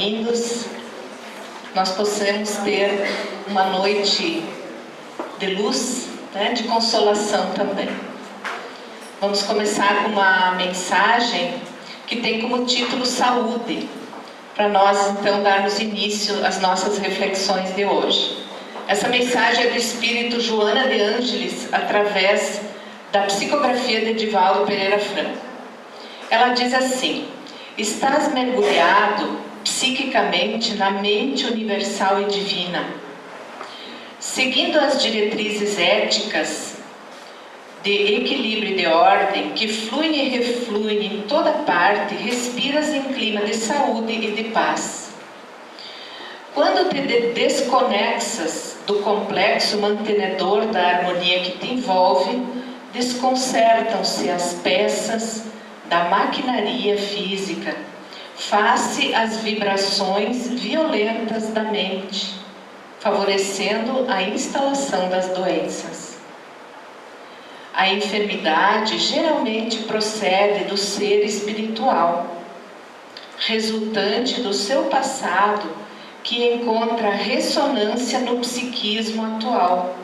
reunidos, nós possamos ter uma noite de luz, né, de consolação também. Vamos começar com uma mensagem que tem como título Saúde, para nós então darmos início às nossas reflexões de hoje. Essa mensagem é do Espírito Joana de Ângeles, através da psicografia de Edivaldo Pereira Franco. Ela diz assim: estás mergulhado psiquicamente na mente universal e divina. Seguindo as diretrizes éticas de equilíbrio e de ordem, que fluem e refluem em toda parte, respiras em clima de saúde e de paz. Quando te desconexas do complexo mantenedor da harmonia que te envolve, desconcertam-se as peças da maquinaria física, face às vibrações violentas da mente, favorecendo a instalação das doenças. A enfermidade geralmente procede do ser espiritual, resultante do seu passado, que encontra ressonância no psiquismo atual,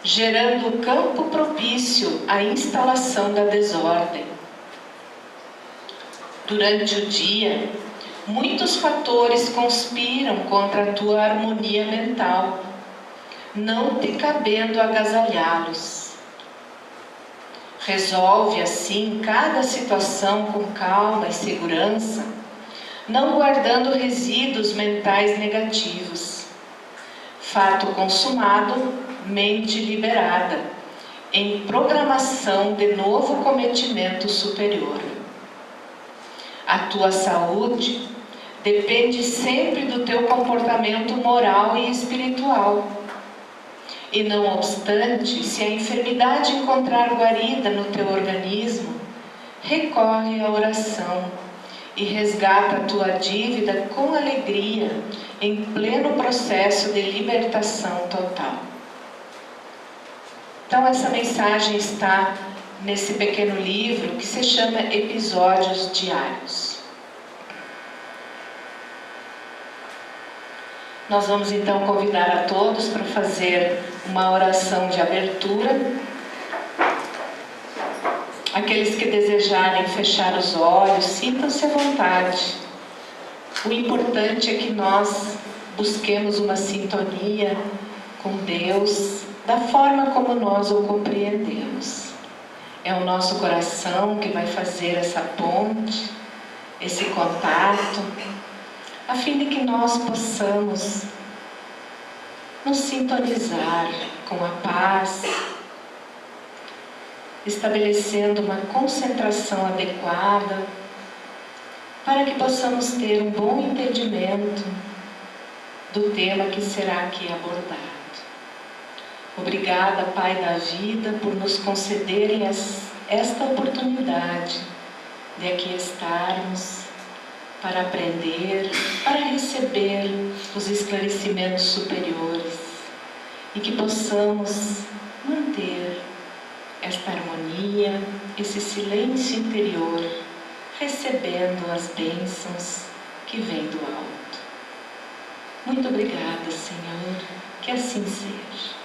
gerando campo propício à instalação da desordem. Durante o dia, muitos fatores conspiram contra a tua harmonia mental, não te cabendo agasalhá-los. Resolve assim cada situação com calma e segurança, não guardando resíduos mentais negativos. Fato consumado, mente liberada, em programação de novo cometimento superior. A tua saúde depende sempre do teu comportamento moral e espiritual. E não obstante, se a enfermidade encontrar guarida no teu organismo, recorre à oração e resgata a tua dívida com alegria, em pleno processo de libertação total. Então essa mensagem está nesse pequeno livro que se chama Episódios Diários. Nós vamos então convidar a todos para fazer uma oração de abertura. Aqueles que desejarem fechar os olhos, sintam-se à vontade. O importante é que nós busquemos uma sintonia com Deus, da forma como nós o compreendemos. É o nosso coração que vai fazer essa ponte, esse contato, a fim de que nós possamos nos sintonizar com a paz, estabelecendo uma concentração adequada, para que possamos ter um bom entendimento do tema que será aqui abordado. Obrigada, Pai da vida, por nos concederem esta oportunidade de aqui estarmos para aprender, para receber os esclarecimentos superiores e que possamos manter esta harmonia, esse silêncio interior, recebendo as bênçãos que vêm do alto. Muito obrigada, Senhor, que assim seja.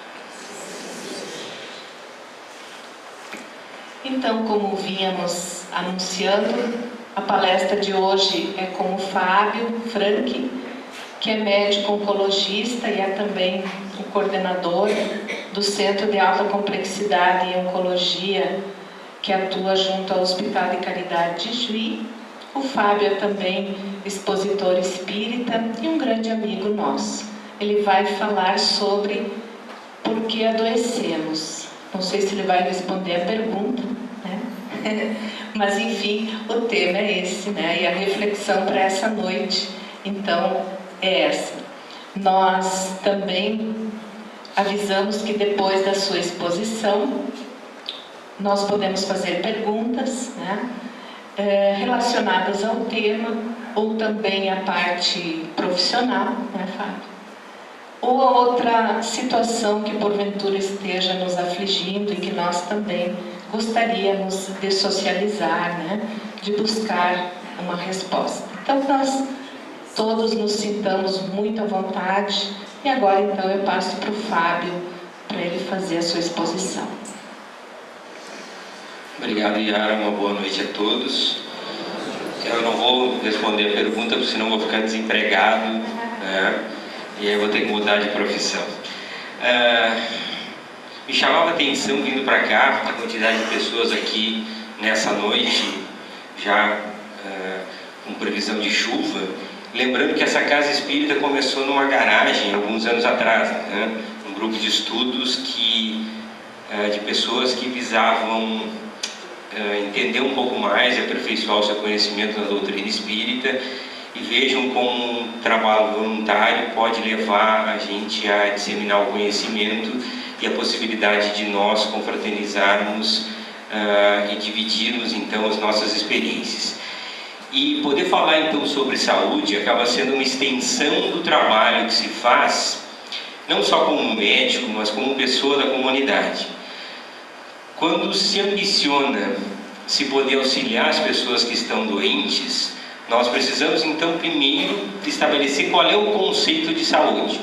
Então, como vínhamos anunciando, a palestra de hoje é com o Fábio Frank, que é médico oncologista e é também o coordenador do Centro de Alta Complexidade em Oncologia, que atua junto ao Hospital de Caridade de Juí. O Fábio é também expositor espírita e um grande amigo nosso. Ele vai falar sobre por que adoecemos. Não sei se ele vai responder a pergunta, né? Mas enfim, o tema é esse, né? E a reflexão para essa noite, então, é essa. Nós também avisamos que depois da sua exposição, nós podemos fazer perguntas, né? Relacionadas ao tema, ou também à parte profissional, né, Fábio? Ou a outra situação que porventura esteja nos afligindo e que nós também gostaríamos de socializar, né? De buscar uma resposta. Então nós todos nos sintamos muito à vontade. E agora então eu passo para o Fábio, para ele fazer a sua exposição. Obrigado, Yara. Uma boa noite a todos. Eu não vou responder a pergunta, porque senão vou ficar desempregado, né? E aí vou ter que mudar de profissão. Me chamava a atenção vindo para cá a quantidade de pessoas aqui nessa noite, já com previsão de chuva. Lembrando que essa casa espírita começou numa garagem alguns anos atrás, né? Um grupo de estudos de pessoas que visavam entender um pouco mais e aperfeiçoar o seu conhecimento na doutrina espírita, e vejam como um trabalho voluntário pode levar a gente a disseminar o conhecimento e a possibilidade de nós confraternizarmos e dividirmos então as nossas experiências. E poder falar então sobre saúde acaba sendo uma extensão do trabalho que se faz, não só como médico, mas como pessoa da comunidade. Quando se ambiciona se poder auxiliar as pessoas que estão doentes, nós precisamos então primeiro estabelecer qual é o conceito de saúde.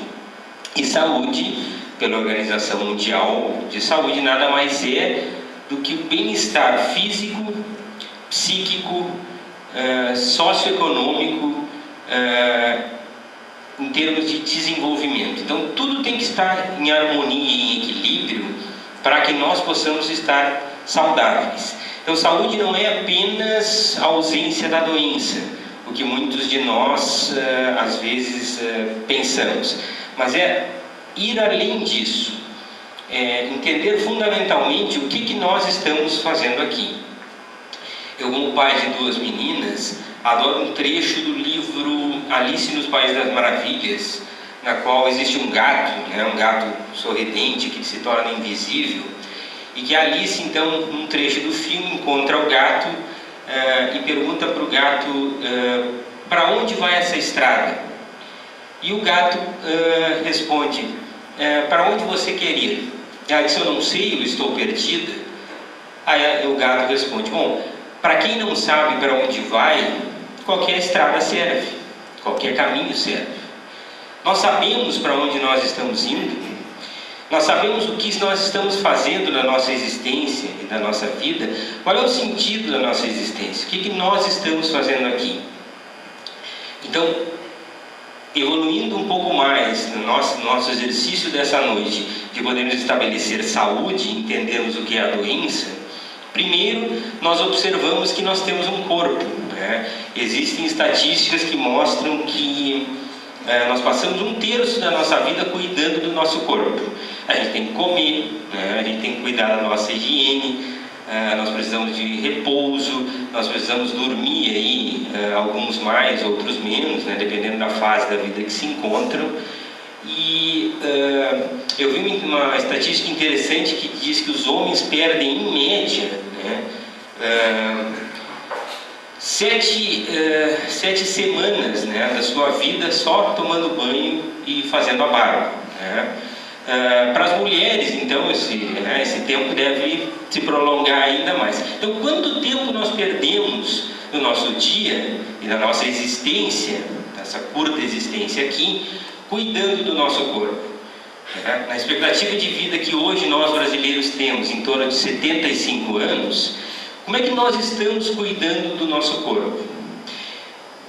E saúde, pela Organização Mundial de Saúde, nada mais é do que o bem-estar físico, psíquico, socioeconômico, em termos de desenvolvimento. Então tudo tem que estar em harmonia e em equilíbrio para que nós possamos estar saudáveis. Então saúde não é apenas a ausência da doença, o que muitos de nós às vezes pensamos, mas é ir além disso, entender fundamentalmente o que nós estamos fazendo aqui. Eu, como pai de duas meninas, adoro um trecho do livro Alice nos Países das Maravilhas, na qual existe um gato, um gato sorridente que se torna invisível, e que Alice, então, num trecho do filme, encontra o gato e pergunta para o gato para onde vai essa estrada? E o gato responde, para onde você quer ir? Ela disse, eu não sei, eu estou perdida. Aí o gato responde, bom, para quem não sabe para onde vai, qualquer estrada serve, qualquer caminho serve. Nós sabemos para onde nós estamos indo, nós sabemos o que nós estamos fazendo na nossa existência e na nossa vida, qual é o sentido da nossa existência, o que nós estamos fazendo aqui. Então, evoluindo um pouco mais no nosso exercício dessa noite, de podermos estabelecer saúde, entendermos o que é a doença, primeiro nós observamos que nós temos um corpo, né? Existem estatísticas que mostram que nós passamos 1/3 da nossa vida cuidando do nosso corpo. A gente tem que comer, a gente tem que cuidar da nossa higiene, nós precisamos de repouso, nós precisamos dormir aí, alguns mais, outros menos, dependendo da fase da vida que se encontram. E eu vi uma estatística interessante que diz que os homens perdem, em média, 7 semanas da sua vida só tomando banho e fazendo a barba. Para as mulheres, então, esse tempo deve se prolongar ainda mais. Então, quanto tempo nós perdemos no nosso dia e na nossa existência, nessa curta existência aqui, cuidando do nosso corpo? Na expectativa de vida que hoje nós brasileiros temos, em torno de 75 anos, como é que nós estamos cuidando do nosso corpo?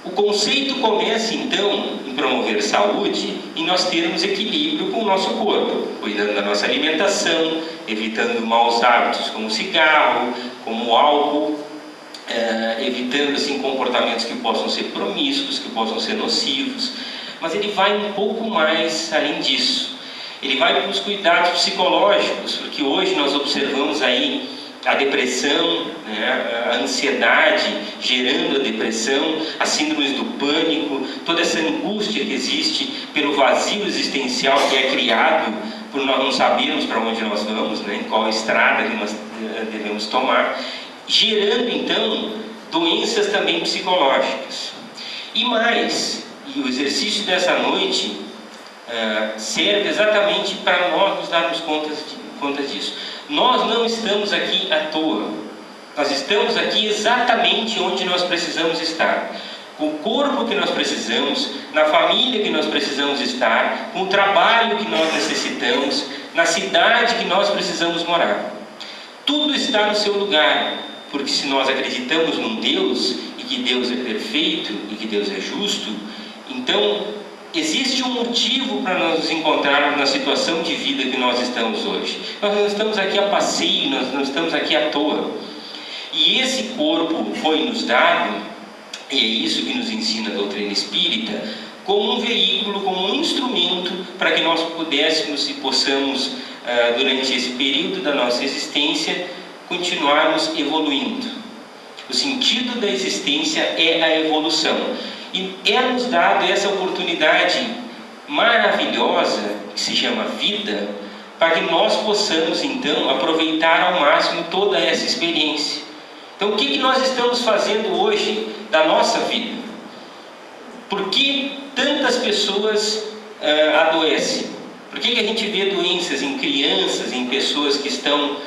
O conceito começa então em promover saúde, em nós termos equilíbrio com o nosso corpo, cuidando da nossa alimentação, evitando maus hábitos como cigarro, como álcool, evitando assim, comportamentos que possam ser promíscuos, que possam ser nocivos. Mas ele vai um pouco mais além disso. Ele vai para os cuidados psicológicos, porque hoje nós observamos aí a depressão, a ansiedade gerando a depressão, as síndromes do pânico, toda essa angústia que existe pelo vazio existencial que é criado por nós não sabermos para onde nós vamos, em qual estrada que nós devemos tomar, gerando então doenças também psicológicas. E mais, e o exercício dessa noite serve exatamente para nós nos darmos conta disso. Nós não estamos aqui à toa. Nós estamos aqui exatamente onde nós precisamos estar. com o corpo que nós precisamos, na família que nós precisamos estar, com o trabalho que nós necessitamos, na cidade que nós precisamos morar. Tudo está no seu lugar, porque se nós acreditamos num Deus, e que Deus é perfeito, e que Deus é justo, então existe um motivo para nós nos encontrarmos na situação de vida que nós estamos hoje. Nós não estamos aqui a passeio, nós não estamos aqui à toa. E esse corpo foi nos dado, e é isso que nos ensina a doutrina espírita, como um veículo, como um instrumento para que nós pudéssemos e possamos, durante esse período da nossa existência, continuarmos evoluindo. O sentido da existência é a evolução. E é-nos dado essa oportunidade maravilhosa, que se chama vida, para que nós possamos, então, aproveitar ao máximo toda essa experiência. Então, o que nós estamos fazendo hoje da nossa vida? Por que tantas pessoas adoecem? Por que a gente vê doenças em crianças, em pessoas que estão,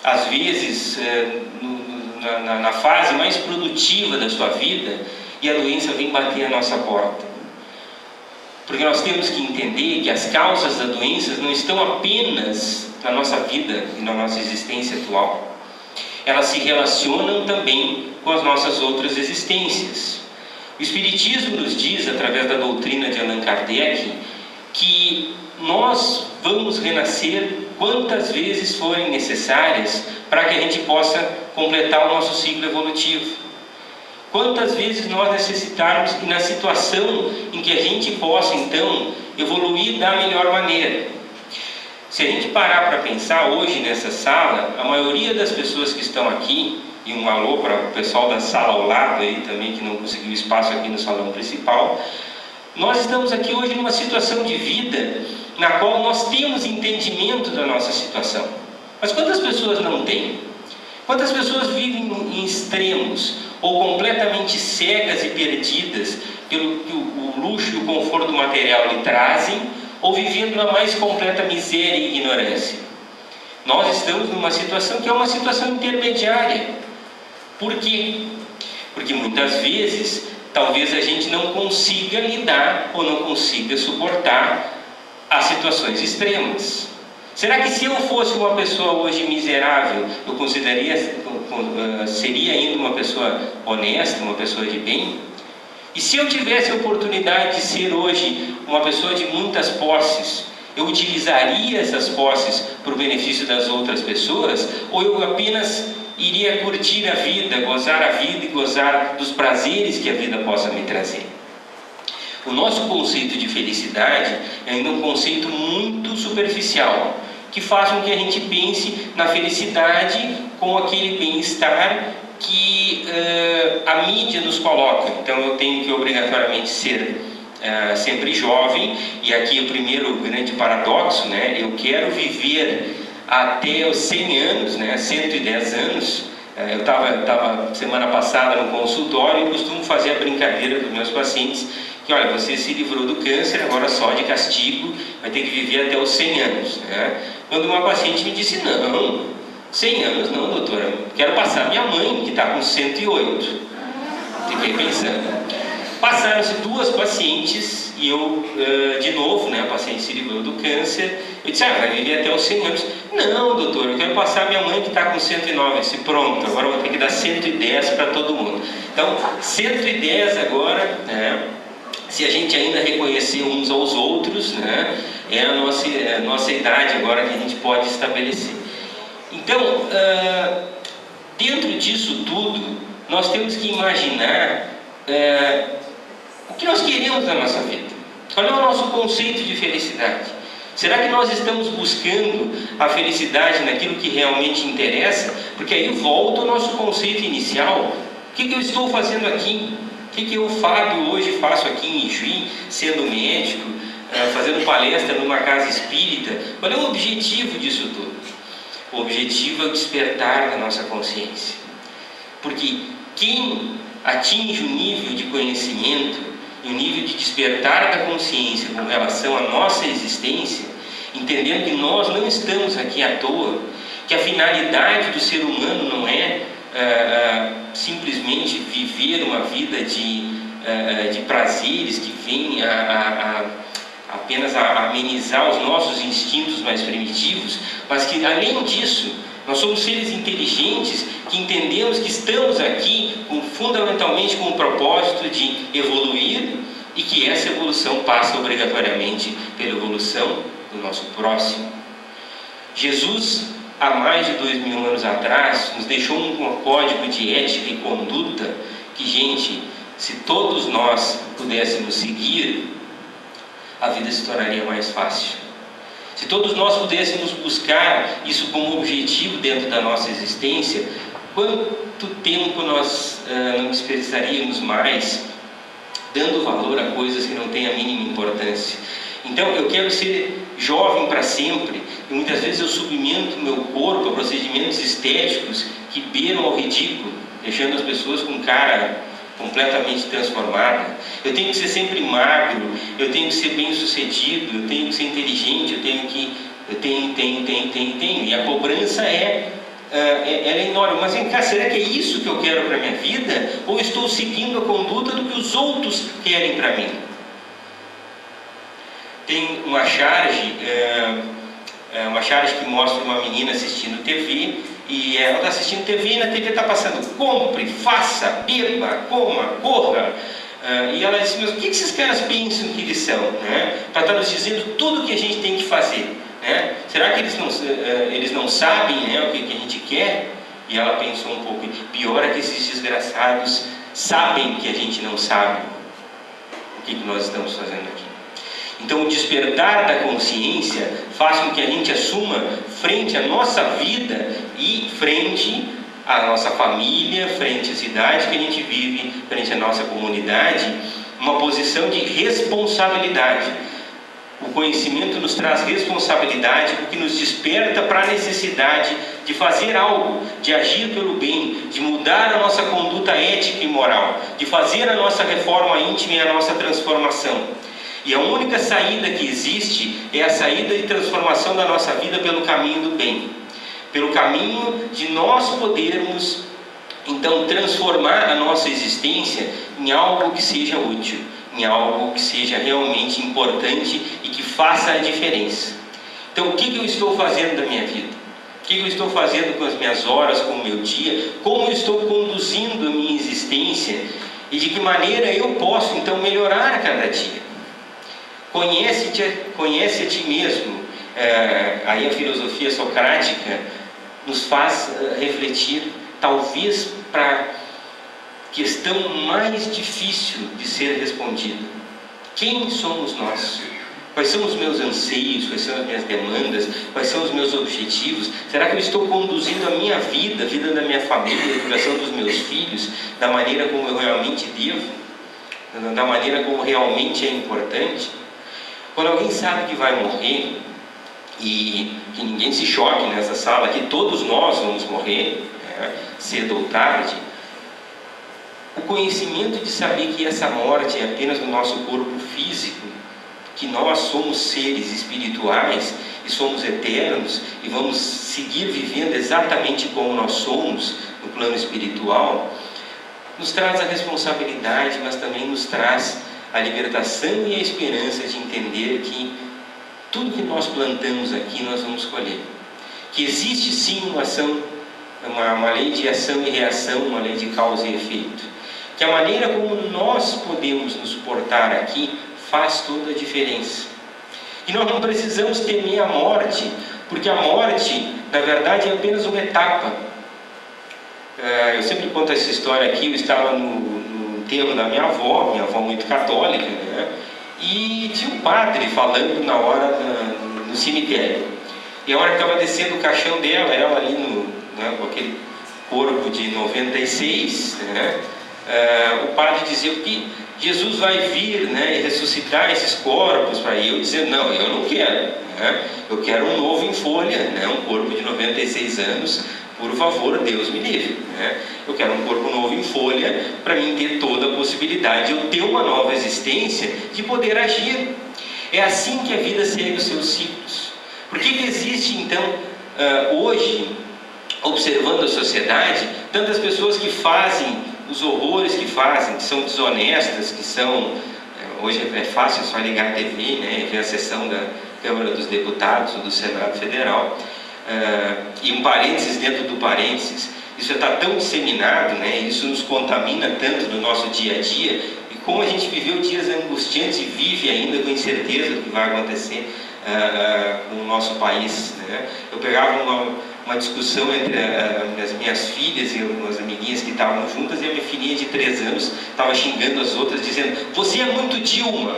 às vezes, na fase mais produtiva da sua vida, e a doença vem bater a nossa porta? Porque nós temos que entender que as causas da doença não estão apenas na nossa vida e na nossa existência atual. Elas se relacionam também com as nossas outras existências. O Espiritismo nos diz, através da doutrina de Allan Kardec, que nós vamos renascer quantas vezes forem necessárias para que a gente possa completar o nosso ciclo evolutivo. Quantas vezes nós necessitarmos, e na situação em que a gente possa, então, evoluir da melhor maneira. Se a gente parar para pensar hoje nessa sala, a maioria das pessoas que estão aqui, e um alô para o pessoal da sala ao lado aí também, que não conseguiu espaço aqui no salão principal, nós estamos aqui hoje numa situação de vida na qual nós temos entendimento da nossa situação. Mas quantas pessoas não têm? Quantas pessoas vivem em extremos, ou completamente cegas e perdidas pelo que o luxo e o conforto material lhe trazem, ou vivendo na mais completa miséria e ignorância? Nós estamos numa situação que é uma situação intermediária. Por quê? Porque muitas vezes, talvez a gente não consiga lidar ou não consiga suportar as situações extremas. Será que se eu fosse uma pessoa hoje miserável, eu seria ainda uma pessoa honesta, uma pessoa de bem? E se eu tivesse a oportunidade de ser hoje uma pessoa de muitas posses, eu utilizaria essas posses para o benefício das outras pessoas? Ou eu apenas iria curtir a vida, gozar a vida e gozar dos prazeres que a vida possa me trazer? O nosso conceito de felicidade é ainda um conceito muito superficial, que faz com que a gente pense na felicidade com aquele bem-estar que a mídia nos coloca. Então eu tenho que obrigatoriamente ser sempre jovem, e aqui o primeiro grande paradoxo, né? Eu quero viver até os 100 anos, né? 110 anos. Eu estava semana passada no consultório e costumo fazer a brincadeira com os meus pacientes que, olha, você se livrou do câncer, agora só de castigo, vai ter que viver até os 100 anos, né? Quando uma paciente me disse, não, 100 anos não, doutora, quero passar minha mãe, que está com 108. Fiquei pensando. Passaram-se 2 pacientes e eu, de novo, né, a paciente se livrou do câncer. Eu disse, vai viver até os 100 anos. Não, doutor, eu quero passar minha mãe que está com 109. Eu disse, pronto, agora eu vou ter que dar 110 para todo mundo. Então, 110 agora, né, se a gente ainda reconhecer uns aos outros, né, é a nossa idade agora que a gente pode estabelecer. Então, dentro disso tudo, nós temos que imaginar o que nós queremos na nossa vida. Qual é o nosso conceito de felicidade? Será que nós estamos buscando a felicidade naquilo que realmente interessa? Porque aí volta o nosso conceito inicial. O que eu estou fazendo aqui? O que eu, Fábio, hoje faço aqui em Ijuí, sendo médico, fazendo palestra numa casa espírita? Qual é o objetivo disso tudo? O objetivo é o despertar da nossa consciência. Porque quem atinge o nível de conhecimento e o nível de despertar da consciência com relação à nossa existência, entendendo que nós não estamos aqui à toa, que a finalidade do ser humano não é simplesmente viver uma vida de prazeres que vêm apenas a amenizar os nossos instintos mais primitivos, mas que, além disso, nós somos seres inteligentes que entendemos que estamos aqui fundamentalmente com o propósito de evoluir, e que essa evolução passa obrigatoriamente pela evolução do nosso próximo. Jesus, há mais de 2000 anos atrás, nos deixou um código de ética e conduta que, gente, se todos nós pudéssemos seguir, a vida se tornaria mais fácil. Se todos nós pudéssemos buscar isso como objetivo dentro da nossa existência, quanto tempo nós não desperdiçaríamos mais dando valor a coisas que não têm a mínima importância? Então, eu quero ser jovem para sempre, e muitas vezes eu submeto meu corpo a procedimentos estéticos que beiram ao ridículo, deixando as pessoas com cara completamente transformada. Eu tenho que ser sempre magro, eu tenho que ser bem sucedido, eu tenho que ser inteligente, eu tenho. E a cobrança ela é enorme. Mas vem cá, será que é isso que eu quero para a minha vida? Ou estou seguindo a conduta do que os outros querem para mim? Tem uma charge que mostra uma menina assistindo TV, e ela está assistindo TV e na TV está passando: compre, faça, beba, coma, corra. E ela disse: mas o que esses caras pensam que eles são, né? Para estar nos dizendo tudo o que a gente tem que fazer, né? Será que eles não sabem, né, o que a gente quer? E ela pensou um pouco: pior é que esses desgraçados sabem que a gente não sabe o que nós estamos fazendo aqui. Então, o despertar da consciência faz com que a gente assuma frente à nossa vida e frente à nossa família, frente à cidade que a gente vive, frente à nossa comunidade, uma posição de responsabilidade. O conhecimento nos traz responsabilidade, porque nos desperta para a necessidade de fazer algo, de agir pelo bem, de mudar a nossa conduta ética e moral, de fazer a nossa reforma íntima e a nossa transformação. E a única saída que existe é a saída de transformação da nossa vida pelo caminho do bem. Pelo caminho de nós podermos, então, transformar a nossa existência em algo que seja útil, em algo que seja realmente importante e que faça a diferença. Então, o que eu estou fazendo da minha vida? O que eu estou fazendo com as minhas horas, com o meu dia? Como eu estou conduzindo a minha existência? E de que maneira eu posso, então, melhorar a cada dia? Conhece a ti mesmo. Aí a filosofia socrática nos faz refletir, talvez, para a questão mais difícil de ser respondida: quem somos nós? Quais são os meus anseios? Quais são as minhas demandas? Quais são os meus objetivos? Será que eu estou conduzindo a minha vida, a vida da minha família, a educação dos meus filhos, da maneira como eu realmente devo? Da maneira como realmente é importante? Quando alguém sabe que vai morrer, e que ninguém se choque nessa sala, que todos nós vamos morrer, né, cedo ou tarde, o conhecimento de saber que essa morte é apenas no nosso corpo físico, que nós somos seres espirituais e somos eternos e vamos seguir vivendo exatamente como nós somos no plano espiritual, nos traz a responsabilidade, mas também nos traz a libertação e a esperança de entender que tudo que nós plantamos aqui nós vamos colher. Que existe sim uma lei de ação e reação, uma lei de causa e efeito. Que a maneira como nós podemos nos portar aqui faz toda a diferença. E nós não precisamos temer a morte, porque a morte, na verdade, é apenas uma etapa. Eu sempre conto essa história aqui. Eu estava no enterro da minha avó muito católica, né? E tinha um padre falando na hora no cemitério. E a hora que estava descendo o caixão dela, ela ali com aquele corpo de 96, né? O padre dizia que Jesus vai vir, né, e ressuscitar esses corpos para eu dizer: não, eu não quero, né? Eu quero um novo em folha, né? Um corpo de 96 anos, por favor, Deus me livre, né? Eu quero um corpo novo em folha para mim ter toda a possibilidade de eu ter uma nova existência, de poder agir. É assim que a vida segue os seus ciclos. Por que existe então hoje observando a sociedade, tantas pessoas que fazem os horrores que fazem, que são desonestas, que são... Hoje é fácil só ligar a TV, né, ver a sessão da Câmara dos Deputados ou do Senado Federal. E um parênteses dentro do parênteses, isso já está tão disseminado, né, isso nos contamina tanto no nosso dia a dia, e como a gente viveu dias angustiantes e vive ainda com incerteza do que vai acontecer com o nosso país, né? Eu pegava uma discussão entre as minhas filhas e umas amiguinhas que estavam juntas, e a minha filhinha de 3 anos estava xingando as outras, dizendo: "Você é muito Dilma".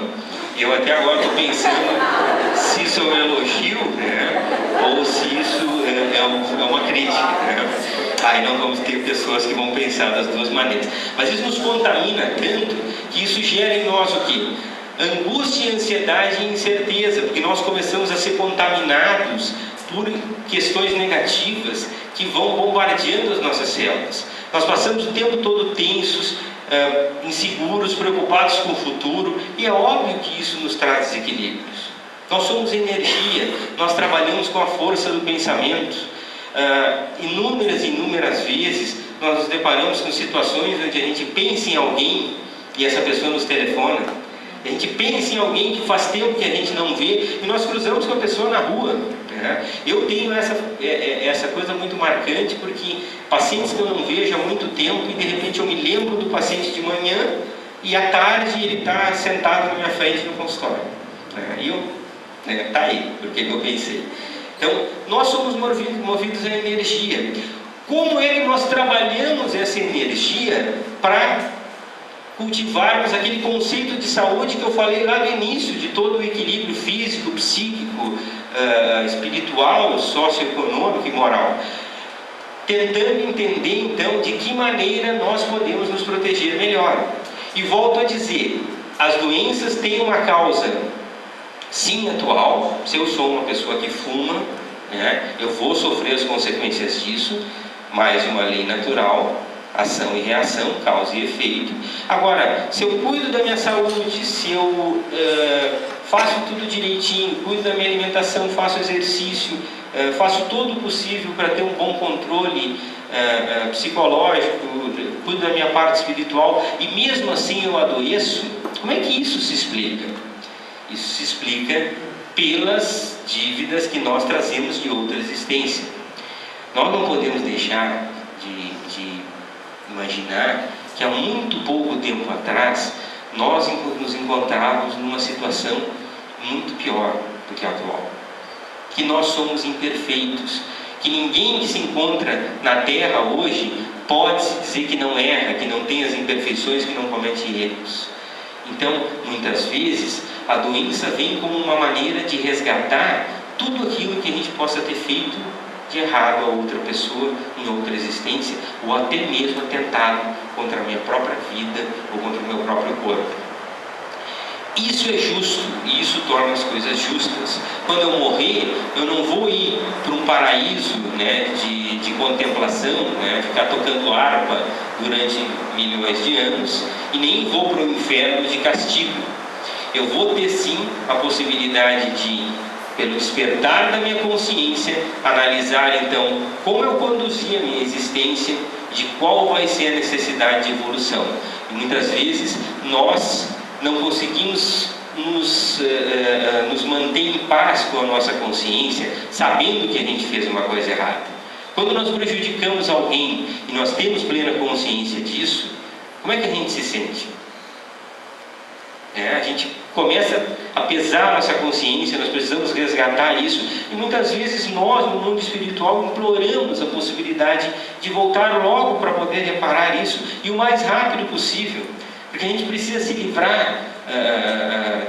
Eu até agora estou pensando se isso é um elogio, né, ou se isso é uma crítica, né? Aí não vamos ter pessoas que vão pensar das duas maneiras. Mas isso nos contamina tanto que isso gera em nós o quê? Angústia, ansiedade e incerteza, porque nós começamos a ser contaminados por questões negativas que vão bombardeando as nossas células. Nós passamos o tempo todo tensos, inseguros, preocupados com o futuro, e é óbvio que isso nos traz desequilíbrios. Nós somos energia, nós trabalhamos com a força do pensamento. Inúmeras vezes nós nos deparamos com situações onde a gente pensa em alguém e essa pessoa nos telefona. A gente pensa em alguém que faz tempo que a gente não vê e nós cruzamos com a pessoa na rua, né? Eu tenho essa coisa muito marcante, porque pacientes que eu não vejo há muito tempo e de repente eu me lembro do paciente de manhã e à tarde ele está sentado na minha frente no consultório, né? E eu, tá aí, porque eu pensei. Então, nós somos movidos a energia. Como é que nós trabalhamos essa energia para cultivarmos aquele conceito de saúde que eu falei lá no início, de todo o equilíbrio físico, psíquico, espiritual, socioeconômico e moral? Tentando entender, então, de que maneira nós podemos nos proteger melhor. E volto a dizer, as doenças têm uma causa, sim, atual. Se eu sou uma pessoa que fuma, né, eu vou sofrer as consequências disso, mais uma lei natural, ação e reação, causa e efeito. Agora, se eu cuido da minha saúde, se eu faço tudo direitinho, cuido da minha alimentação, faço exercício, faço todo o possível para ter um bom controle psicológico, cuido da minha parte espiritual, e mesmo assim eu adoeço, como é que isso se explica? Isso se explica pelas dívidas que nós trazemos de outra existência. Nós não podemos deixar de imaginar que há muito pouco tempo atrás nós nos encontrávamos numa situação muito pior do que a atual. Que nós somos imperfeitos, que ninguém que se encontra na Terra hoje pode se dizer que não erra, que não tem as imperfeições, que não comete erros. Então, muitas vezes, a doença vem como uma maneira de resgatar tudo aquilo que a gente possa ter feito de errado a outra pessoa em outra existência, ou até mesmo atentado contra a minha própria vida ou contra o meu próprio corpo. Isso é justo e isso torna as coisas justas. Quando eu morrer, eu não vou ir para um paraíso, né, de contemplação, né, ficar tocando harpa durante milhões de anos, e nem vou para o inferno de castigo. Eu vou ter sim a possibilidade de, pelo despertar da minha consciência, analisar então como eu conduzi a minha existência, de qual vai ser a necessidade de evolução. E muitas vezes nós não conseguimos nos manter em paz com a nossa consciência, sabendo que a gente fez uma coisa errada. Quando nós prejudicamos alguém e nós temos plena consciência disso, como é que a gente se sente? A gente começa a pesar nossa consciência, nós precisamos resgatar isso, e muitas vezes nós, no mundo espiritual, imploramos a possibilidade de voltar logo para poder reparar isso, e o mais rápido possível, porque a gente precisa se livrar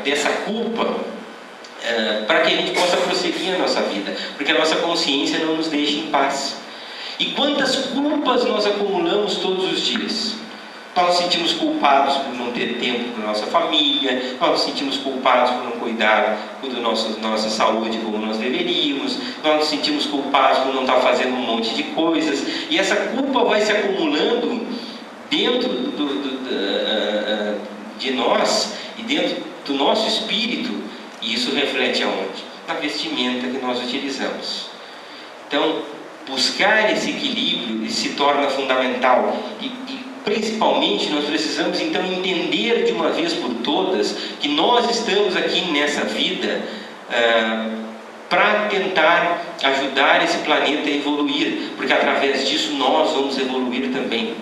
dessa culpa, para que a gente possa prosseguir a nossa vida, porque a nossa consciência não nos deixa em paz. E quantas culpas nós acumulamos todos os dias? Nós nos sentimos culpados por não ter tempo para a nossa família, nós nos sentimos culpados por não cuidar da nossa saúde como nós deveríamos, nós nos sentimos culpados por não estar fazendo um monte de coisas, e essa culpa vai se acumulando dentro de nós e dentro do nosso espírito, e isso reflete aonde? Na vestimenta que nós utilizamos. Então, buscar esse equilíbrio se torna fundamental. E principalmente nós precisamos então entender de uma vez por todas que nós estamos aqui nessa vida para tentar ajudar esse planeta a evoluir, porque através disso nós vamos evoluir também.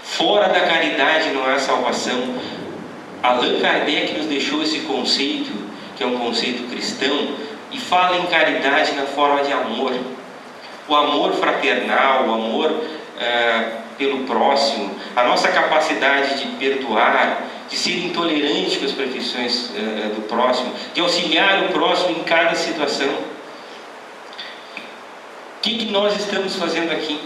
Fora da caridade não há salvação. Allan Kardec nos deixou esse conceito, que é um conceito cristão, e fala em caridade na forma de amor. O amor fraternal, o amor pelo próximo, a nossa capacidade de perdoar, de ser intolerante com as perfeições do próximo, de auxiliar o próximo em cada situação. O que nós estamos fazendo aqui?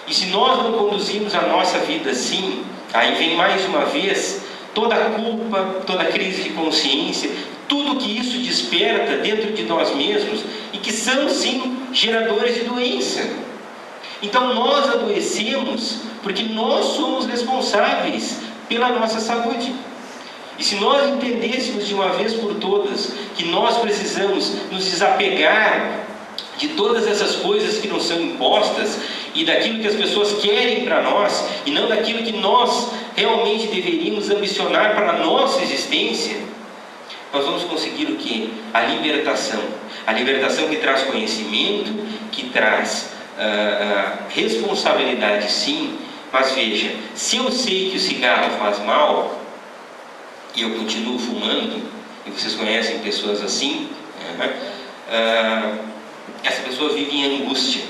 E se nós não conduzimos a nossa vida assim, aí vem mais uma vez toda a culpa, toda a crise de consciência, tudo que isso desperta dentro de nós mesmos e que são sim geradores de doença. Então nós adoecemos porque nós somos responsáveis pela nossa saúde. E se nós entendêssemos de uma vez por todas que nós precisamos nos desapegar de todas essas coisas que nos são impostas e daquilo que as pessoas querem para nós e não daquilo que nós realmente deveríamos ambicionar para a nossa existência, nós vamos conseguir o quê? A libertação. A libertação que traz conhecimento, que traz responsabilidade, sim. Mas veja, se eu sei que o cigarro faz mal e eu continuo fumando, e vocês conhecem pessoas assim, essa pessoa vive em angústia,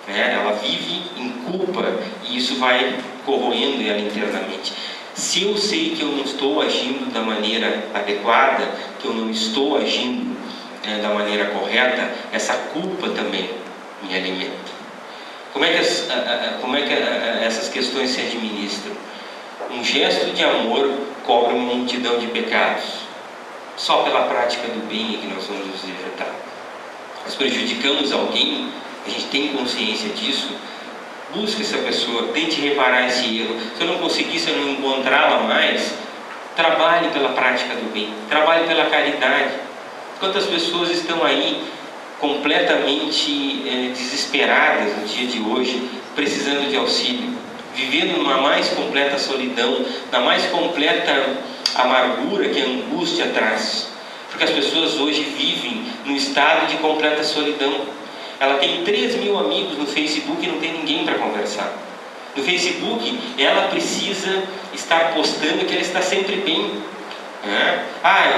ela vive em culpa, e isso vai corroendo ela internamente. Se eu sei que eu não estou agindo da maneira adequada, que eu não estou agindo da maneira correta, essa culpa também me alimenta. Como é que essas questões se administram? Um gesto de amor cobre uma multidão de pecados. Só pela prática do bem é que nós vamos nos libertar. Nós prejudicamos alguém, a gente tem consciência disso, busque essa pessoa, tente reparar esse erro. Se eu não conseguir, se eu não encontrá-la mais, trabalhe pela prática do bem, trabalhe pela caridade. Quantas pessoas estão aí completamente desesperadas no dia de hoje, precisando de auxílio, vivendo numa mais completa solidão, na mais completa amargura que a angústia traz, porque as pessoas hoje vivem num estado de completa solidão. Ela tem 3.000 amigos no Facebook e não tem ninguém para conversar. No Facebook ela precisa estar postando que ela está sempre bem.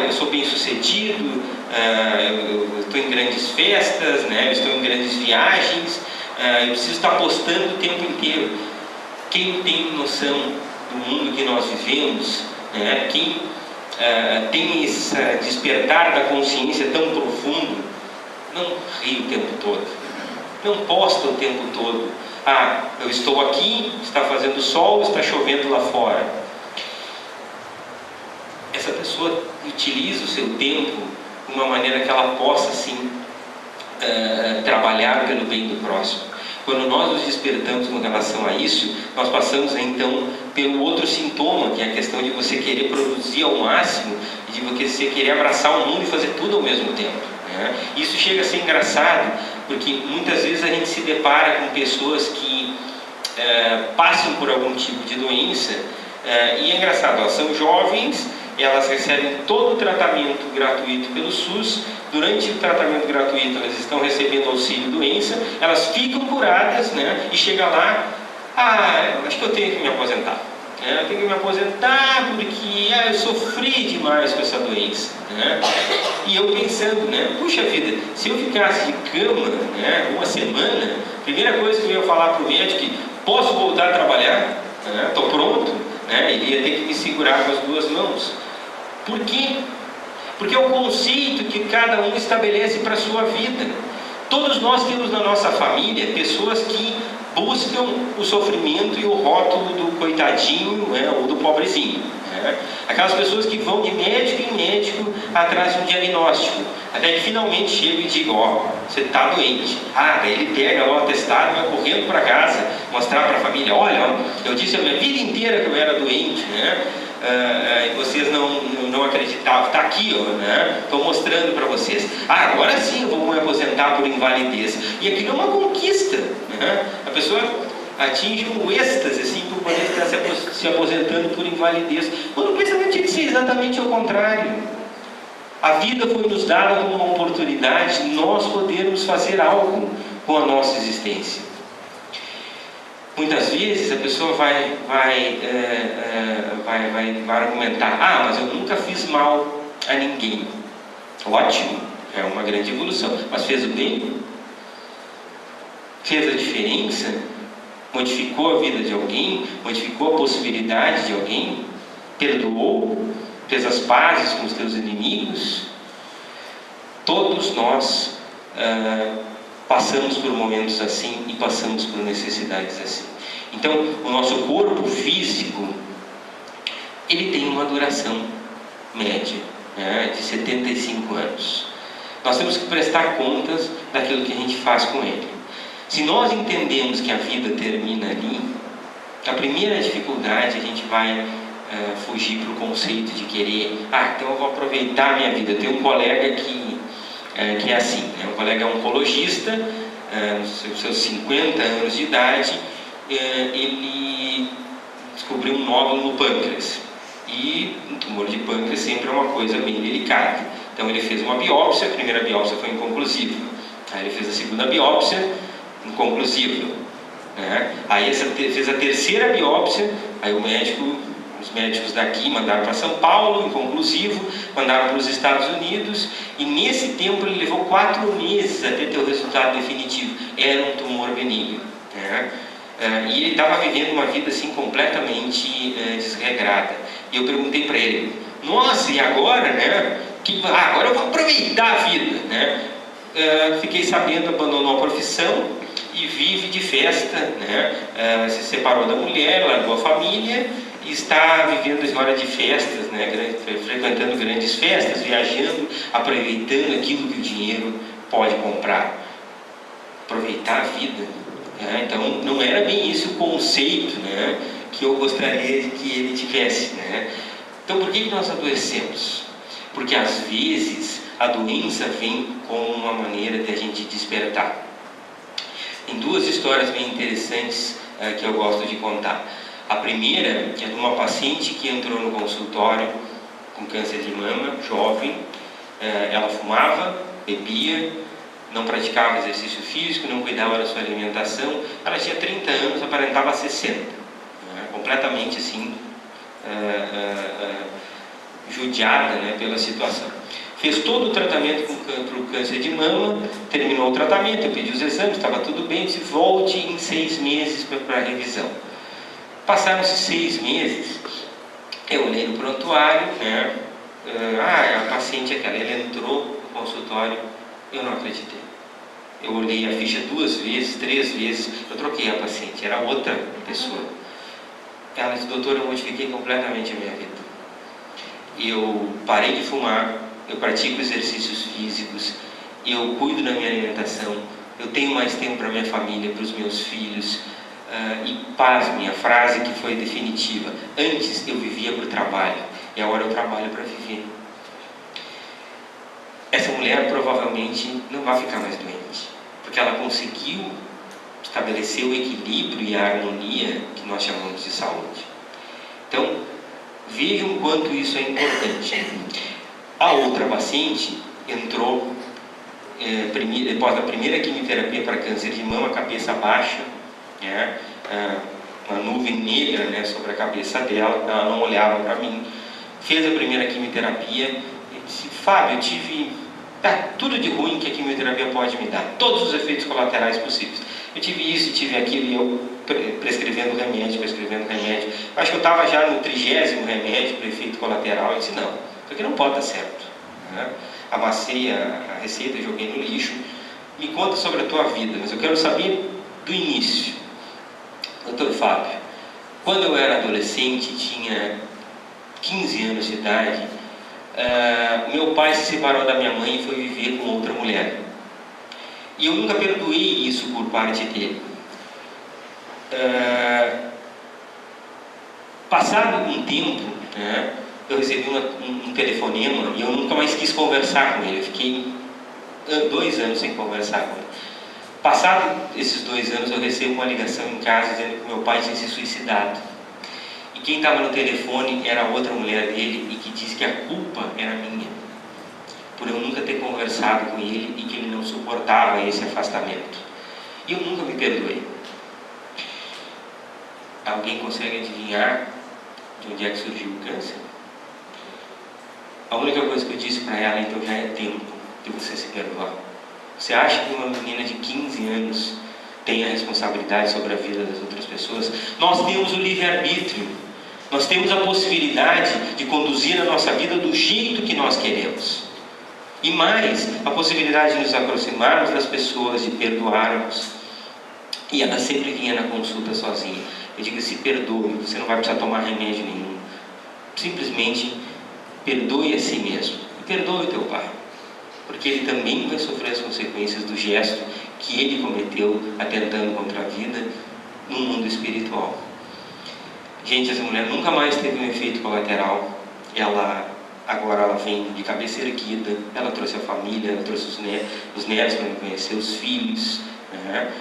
Eu sou bem sucedido, eu estou em grandes festas, eu estou em grandes viagens, eu preciso estar postando o tempo inteiro. Quem tem noção do mundo que nós vivemos, quem tem esse despertar da consciência tão profundo, não ri o tempo todo, não posta o tempo todo. Eu estou aqui, está fazendo sol, está chovendo lá fora. Essa pessoa utiliza o seu tempo de uma maneira que ela possa sim trabalhar pelo bem do próximo. Quando nós nos despertamos com relação a isso, nós passamos então pelo outro sintoma, que é a questão de você querer produzir ao máximo e de você querer abraçar o mundo e fazer tudo ao mesmo tempo. Isso chega a ser engraçado, porque muitas vezes a gente se depara com pessoas que passam por algum tipo de doença, e é engraçado, elas são jovens, elas recebem todo o tratamento gratuito pelo SUS. Durante o tratamento gratuito elas estão recebendo auxílio doença, elas ficam curadas, e chega lá, eu acho que eu tenho que me aposentar. Eu tenho que me aposentar porque eu sofri demais com essa doença. E eu pensando, puxa vida, se eu ficasse de cama uma semana, a primeira coisa que eu ia falar para o médico é: posso voltar a trabalhar? Estou pronto? Ele ia ter que me segurar com as duas mãos. Por quê? Porque é o conceito que cada um estabelece para a sua vida. Todos nós temos na nossa família pessoas que buscam o sofrimento e o rótulo do coitadinho, ou do pobrezinho. Aquelas pessoas que vão de médico em médico atrás de um diagnóstico, até que finalmente chegam e digam: você está doente. Daí ele pega o atestado e vai correndo para casa, mostrar para a família: olha, eu disse a minha vida inteira que eu era doente. e vocês não acreditavam. Está aqui, né? Estou mostrando para vocês. Agora sim eu vou me aposentar por invalidez. E aquilo é uma conquista, né? A pessoa atinge um êxtase assim, por poder estar se aposentando por invalidez. Quando o pensamento tinha que ser exatamente ao contrário. A vida foi nos dada como uma oportunidade de nós podermos fazer algo com a nossa existência. Muitas vezes a pessoa vai argumentar: mas eu nunca fiz mal a ninguém. Ótimo, é uma grande evolução. Mas fez o bem? Fez a diferença? Modificou a vida de alguém? Modificou a possibilidade de alguém? Perdoou? Fez as pazes com os teus inimigos? Todos nós passamos por momentos assim e passamos por necessidades assim. Então, o nosso corpo físico, ele tem uma duração média, né, de 75 anos. Nós temos que prestar contas daquilo que a gente faz com ele. Se nós entendemos que a vida termina ali, a primeira dificuldade a gente vai fugir para o conceito de querer, então eu vou aproveitar a minha vida. Eu tenho um colega que é assim, né? Um colega oncologista, nos seus 50 anos de idade, ele descobriu um nódulo no pâncreas. E um tumor de pâncreas sempre é uma coisa bem delicada. Então ele fez uma biópsia, a primeira biópsia foi inconclusiva. Aí ele fez a segunda biópsia, inconclusiva, né? Aí fez a terceira biópsia, aí os médicos daqui mandaram para São Paulo, inconclusivo, mandaram para os Estados Unidos, e nesse tempo ele levou 4 meses até ter o resultado definitivo. Era um tumor benigno, né? E ele estava vivendo uma vida assim completamente desregrada. E eu perguntei para ele: nossa, e agora, né? Agora eu vou aproveitar a vida, né? Fiquei sabendo, abandonou a profissão e vive de festa, né? Se separou da mulher, largou a família e está vivendo história de festas, né? Frequentando grandes festas, viajando, aproveitando aquilo que o dinheiro pode comprar. Aproveitar a vida, né? Então não era bem esse o conceito, né, que eu gostaria que ele tivesse, né? Então por que nós adoecemos? Porque às vezes a doença vem como uma maneira de a gente despertar. Tem 2 histórias bem interessantes que eu gosto de contar. A primeira é de uma paciente que entrou no consultório com câncer de mama, jovem. Ela fumava, bebia, não praticava exercício físico, não cuidava da sua alimentação. Ela tinha 30 anos, aparentava 60, né? Completamente assim, judiada, né, pela situação. Fez todo o tratamento para o câncer de mama, terminou o tratamento, eu pedi os exames, estava tudo bem, disse: volte em 6 meses para a revisão. Passaram-se 6 meses, eu olhei no prontuário, né? A paciente aquela, ela entrou no consultório, eu não acreditei. Eu olhei a ficha 2 vezes, 3 vezes, eu troquei a paciente, era outra pessoa. Ela disse: doutor, eu modifiquei completamente a minha vida. Eu parei de fumar, eu pratico exercícios físicos, eu cuido da minha alimentação, eu tenho mais tempo para minha família, para os meus filhos. E pasmem, a frase que foi definitiva: antes eu vivia para o trabalho e agora eu trabalho para viver. Essa mulher provavelmente não vai ficar mais doente, porque ela conseguiu estabelecer o equilíbrio e a harmonia que nós chamamos de saúde. Então, vejam quanto isso é importante. A outra paciente entrou após a primeira quimioterapia para câncer de mama, cabeça baixa, né? Uma nuvem negra, né, sobre a cabeça dela, ela não olhava para mim. Fez a primeira quimioterapia e disse: Fábio, eu tive tudo de ruim que a quimioterapia pode me dar, todos os efeitos colaterais possíveis. Eu tive isso, tive aquilo, e eu prescrevendo remédio. Acho que eu estava já no 30º remédio para efeito colateral. Eu disse: não, isso aqui não pode dar certo, né? Amassei a receita, joguei no lixo. Me conta sobre a tua vida, mas eu quero saber do início. Doutor Fábio, quando eu era adolescente, tinha 15 anos de idade, meu pai se separou da minha mãe e foi viver com outra mulher. E eu nunca perdoei isso por parte dele. Passado um tempo, né, eu recebi um telefonema e eu nunca mais quis conversar com ele. Eu fiquei 2 anos sem conversar com ele. Passado esses 2 anos, eu recebo uma ligação em casa dizendo que meu pai tinha se suicidado. E quem estava no telefone era outra mulher dele e que disse que a culpa era minha, por eu nunca ter conversado com ele e que ele não suportava esse afastamento. E eu nunca me perdoei. Alguém consegue adivinhar de onde é que surgiu o câncer? A única coisa que eu disse para ela, então, já é tempo de você se perdoar. Você acha que uma menina de 15 anos tem a responsabilidade sobre a vida das outras pessoas? Nós temos o livre-arbítrio. Nós temos a possibilidade de conduzir a nossa vida do jeito que nós queremos. E mais, a possibilidade de nos aproximarmos das pessoas, de perdoarmos. E ela sempre vinha na consulta sozinha. Eu digo, se perdoe, você não vai precisar tomar remédio nenhum. Simplesmente perdoe a si mesmo. E perdoe o teu pai. Porque ele também vai sofrer as consequências do gesto que ele cometeu atentando contra a vida no mundo espiritual. Gente, essa mulher nunca mais teve um efeito colateral. Agora ela vem de cabeça erguida, ela trouxe a família, ela trouxe os netos para me conhecer, os filhos, né?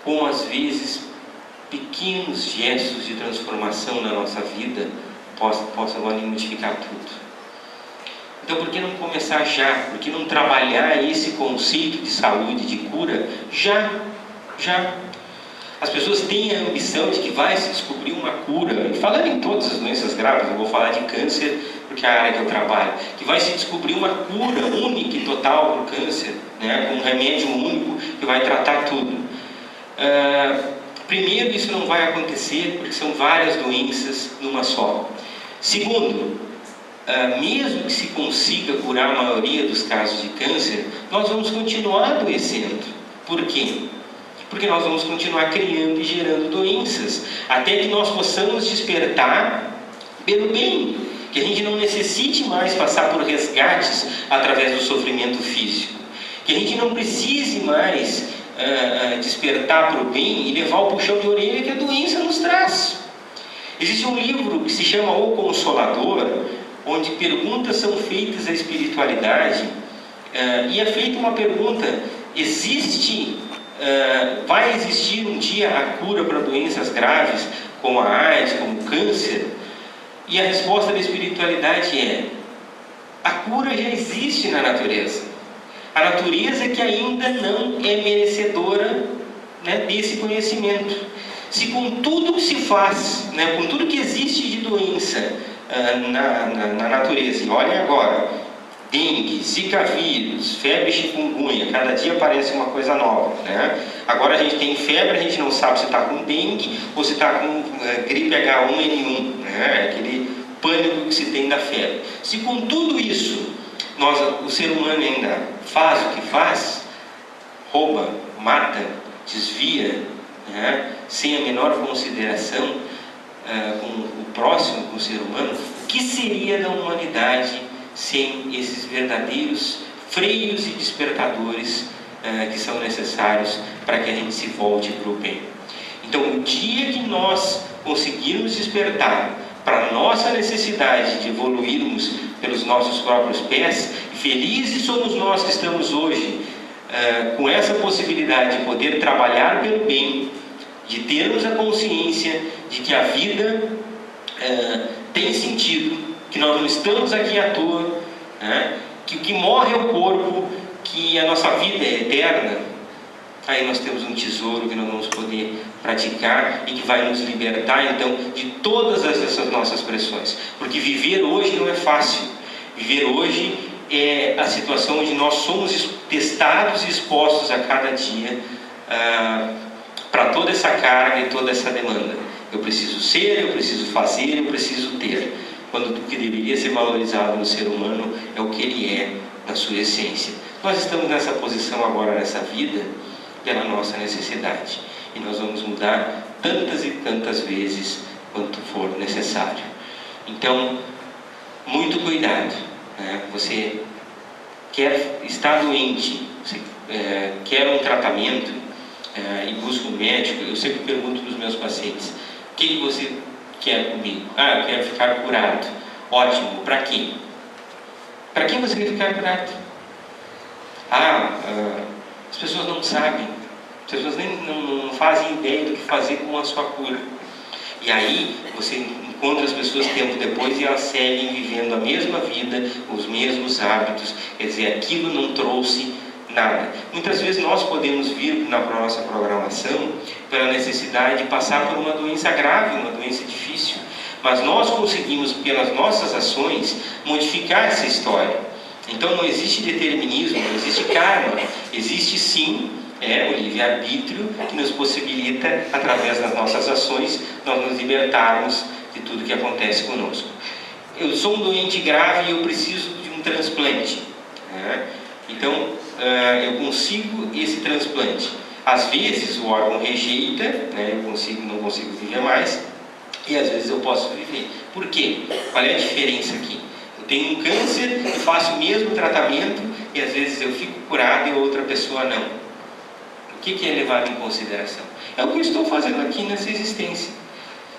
Com às vezes pequenos gestos de transformação na nossa vida possam ali modificar tudo. Então, por que não começar já? Por que não trabalhar esse conceito de saúde, de cura, já? As pessoas têm a ambição de que vai se descobrir uma cura, e falando em todas as doenças graves, eu vou falar de câncer, porque é a área que eu trabalho, que vai se descobrir uma cura única e total para o câncer, né, com um remédio único que vai tratar tudo. Primeiro, isso não vai acontecer porque são várias doenças numa só. Segundo, mesmo que se consiga curar a maioria dos casos de câncer, nós vamos continuar adoecendo. Por quê? Porque nós vamos continuar criando e gerando doenças, até que nós possamos despertar pelo bem, que a gente não necessite mais passar por resgates através do sofrimento físico, que a gente não precise mais despertar para o bem e levar o puxão de orelha que a doença nos traz. Existe um livro que se chama O Consolador, onde perguntas são feitas à espiritualidade, e é feita uma pergunta: vai existir um dia a cura para doenças graves como a AIDS, como o câncer? E a resposta da espiritualidade é: a cura já existe na natureza. A natureza que ainda não é merecedora, né, desse conhecimento. Se com tudo que se faz, né, com tudo que existe de doença na natureza, e olhem agora, dengue, zika vírus, febre chikungunya, cada dia aparece uma coisa nova, né? Agora a gente tem febre, a gente não sabe se está com dengue ou se está com gripe H1N1, né? Aquele pânico que se tem da febre. Se com tudo isso o ser humano ainda faz o que faz, rouba, mata, desvia, né, sem a menor consideração com o próximo, com o ser humano, o que seria da humanidade sem esses verdadeiros freios e despertadores que são necessários para que a gente se volte para o bem? Então, o dia que nós conseguirmos despertar para a nossa necessidade de evoluirmos pelos nossos próprios pés, felizes somos nós que estamos hoje com essa possibilidade de poder trabalhar pelo bem, de termos a consciência de que a vida tem sentido, que nós não estamos aqui à toa, né? Que o que morre é o corpo, que a nossa vida é eterna. Aí nós temos um tesouro que nós vamos poder praticar e que vai nos libertar, então, de todas essas nossas pressões. Porque viver hoje não é fácil. Viver hoje é a situação onde nós somos testados e expostos a cada dia para toda essa carga e toda essa demanda. Eu preciso ser, eu preciso fazer, eu preciso ter. Quando o que deveria ser valorizado no ser humano é o que ele é na sua essência. Nós estamos nessa posição agora nessa vida pela nossa necessidade. E nós vamos mudar tantas e tantas vezes quanto for necessário. Então, muito cuidado, né? Você está doente, você quer um tratamento e busca um médico. Eu sempre pergunto para os meus pacientes: o que você quer comigo? Ah, eu quero ficar curado. Ótimo, para quê? Para que você quer ficar curado? As pessoas não sabem, as pessoas não fazem ideia do que fazer com a sua cura. E aí você encontra as pessoas tempo depois e elas seguem vivendo a mesma vida, os mesmos hábitos, quer dizer, aquilo não trouxe nada. Muitas vezes nós podemos vir na nossa programação pela necessidade de passar por uma doença grave, uma doença difícil, mas nós conseguimos, pelas nossas ações, modificar essa história. Então não existe determinismo, não existe karma, existe sim o livre-arbítrio que nos possibilita, através das nossas ações, nós nos libertarmos de tudo que acontece conosco. Eu sou um doente grave e eu preciso de um transplante, né? Então eu consigo esse transplante. Às vezes o órgão rejeita, né? Eu não consigo viver mais, e às vezes eu posso viver. Por quê? Qual é a diferença aqui? Eu tenho um câncer e faço o mesmo tratamento e às vezes eu fico curado e outra pessoa não. O que é levado em consideração? É o que eu estou fazendo aqui nessa existência.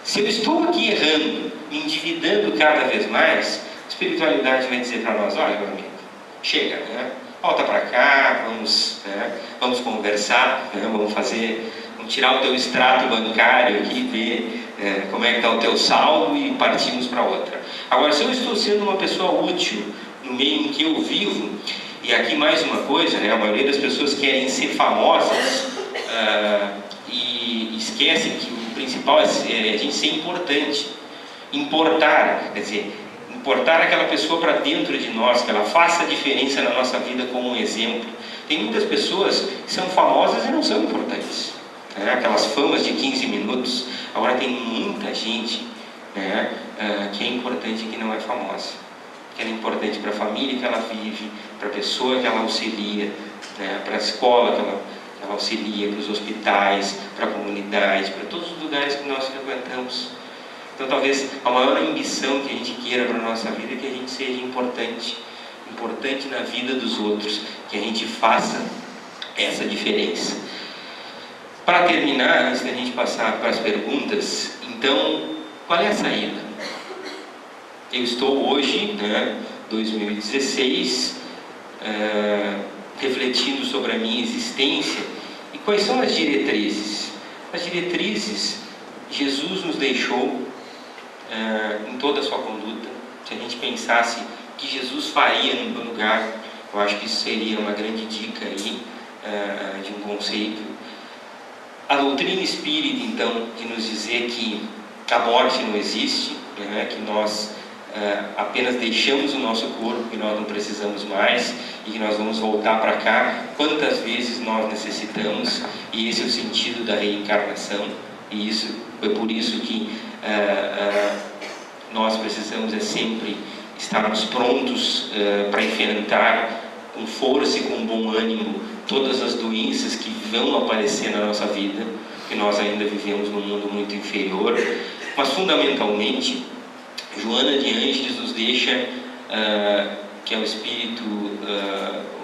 Se eu estou aqui errando, me endividando cada vez mais, a espiritualidade vai dizer para nós: olha, meu amigo, chega, né? Volta para cá, vamos conversar, né? Vamos tirar o teu extrato bancário aqui, ver como é que está o teu saldo e partimos para outra. Agora, se eu estou sendo uma pessoa útil no meio em que eu vivo, e aqui mais uma coisa, né? A maioria das pessoas querem ser famosas e esquecem que o principal é a gente ser importante. Importar, quer dizer, importar aquela pessoa para dentro de nós, que ela faça a diferença na nossa vida como um exemplo. Tem muitas pessoas que são famosas e não são importantes, né? Aquelas famas de 15 minutos. Agora tem muita gente, né, que é importante e que não é famosa, que ela é importante para a família que ela vive, para a pessoa que ela auxilia, né, para a escola que ela auxilia, para os hospitais, para a comunidade, para todos os lugares que nós frequentamos. Então talvez a maior ambição que a gente queira para a nossa vida é que a gente seja importante na vida dos outros, que a gente faça essa diferença. Para terminar, antes da gente passar para as perguntas, então, qual é a saída? Eu estou hoje, 2016, refletindo sobre a minha existência. E quais são as diretrizes? As diretrizes Jesus nos deixou em toda a sua conduta. Se a gente pensasse o que Jesus faria no meu lugar, eu acho que isso seria uma grande dica aí, de um conceito. A doutrina espírita, então, de nos dizer que a morte não existe, que nós apenas deixamos o nosso corpo, que nós não precisamos mais e que nós vamos voltar para cá quantas vezes nós necessitamos, e esse é o sentido da reencarnação. E isso é por isso que nós precisamos sempre estarmos prontos para enfrentar com força e com bom ânimo todas as doenças que vão aparecer na nossa vida, que nós ainda vivemos num mundo muito inferior. Mas fundamentalmente, Joana de Ângeles nos deixa, que é o espírito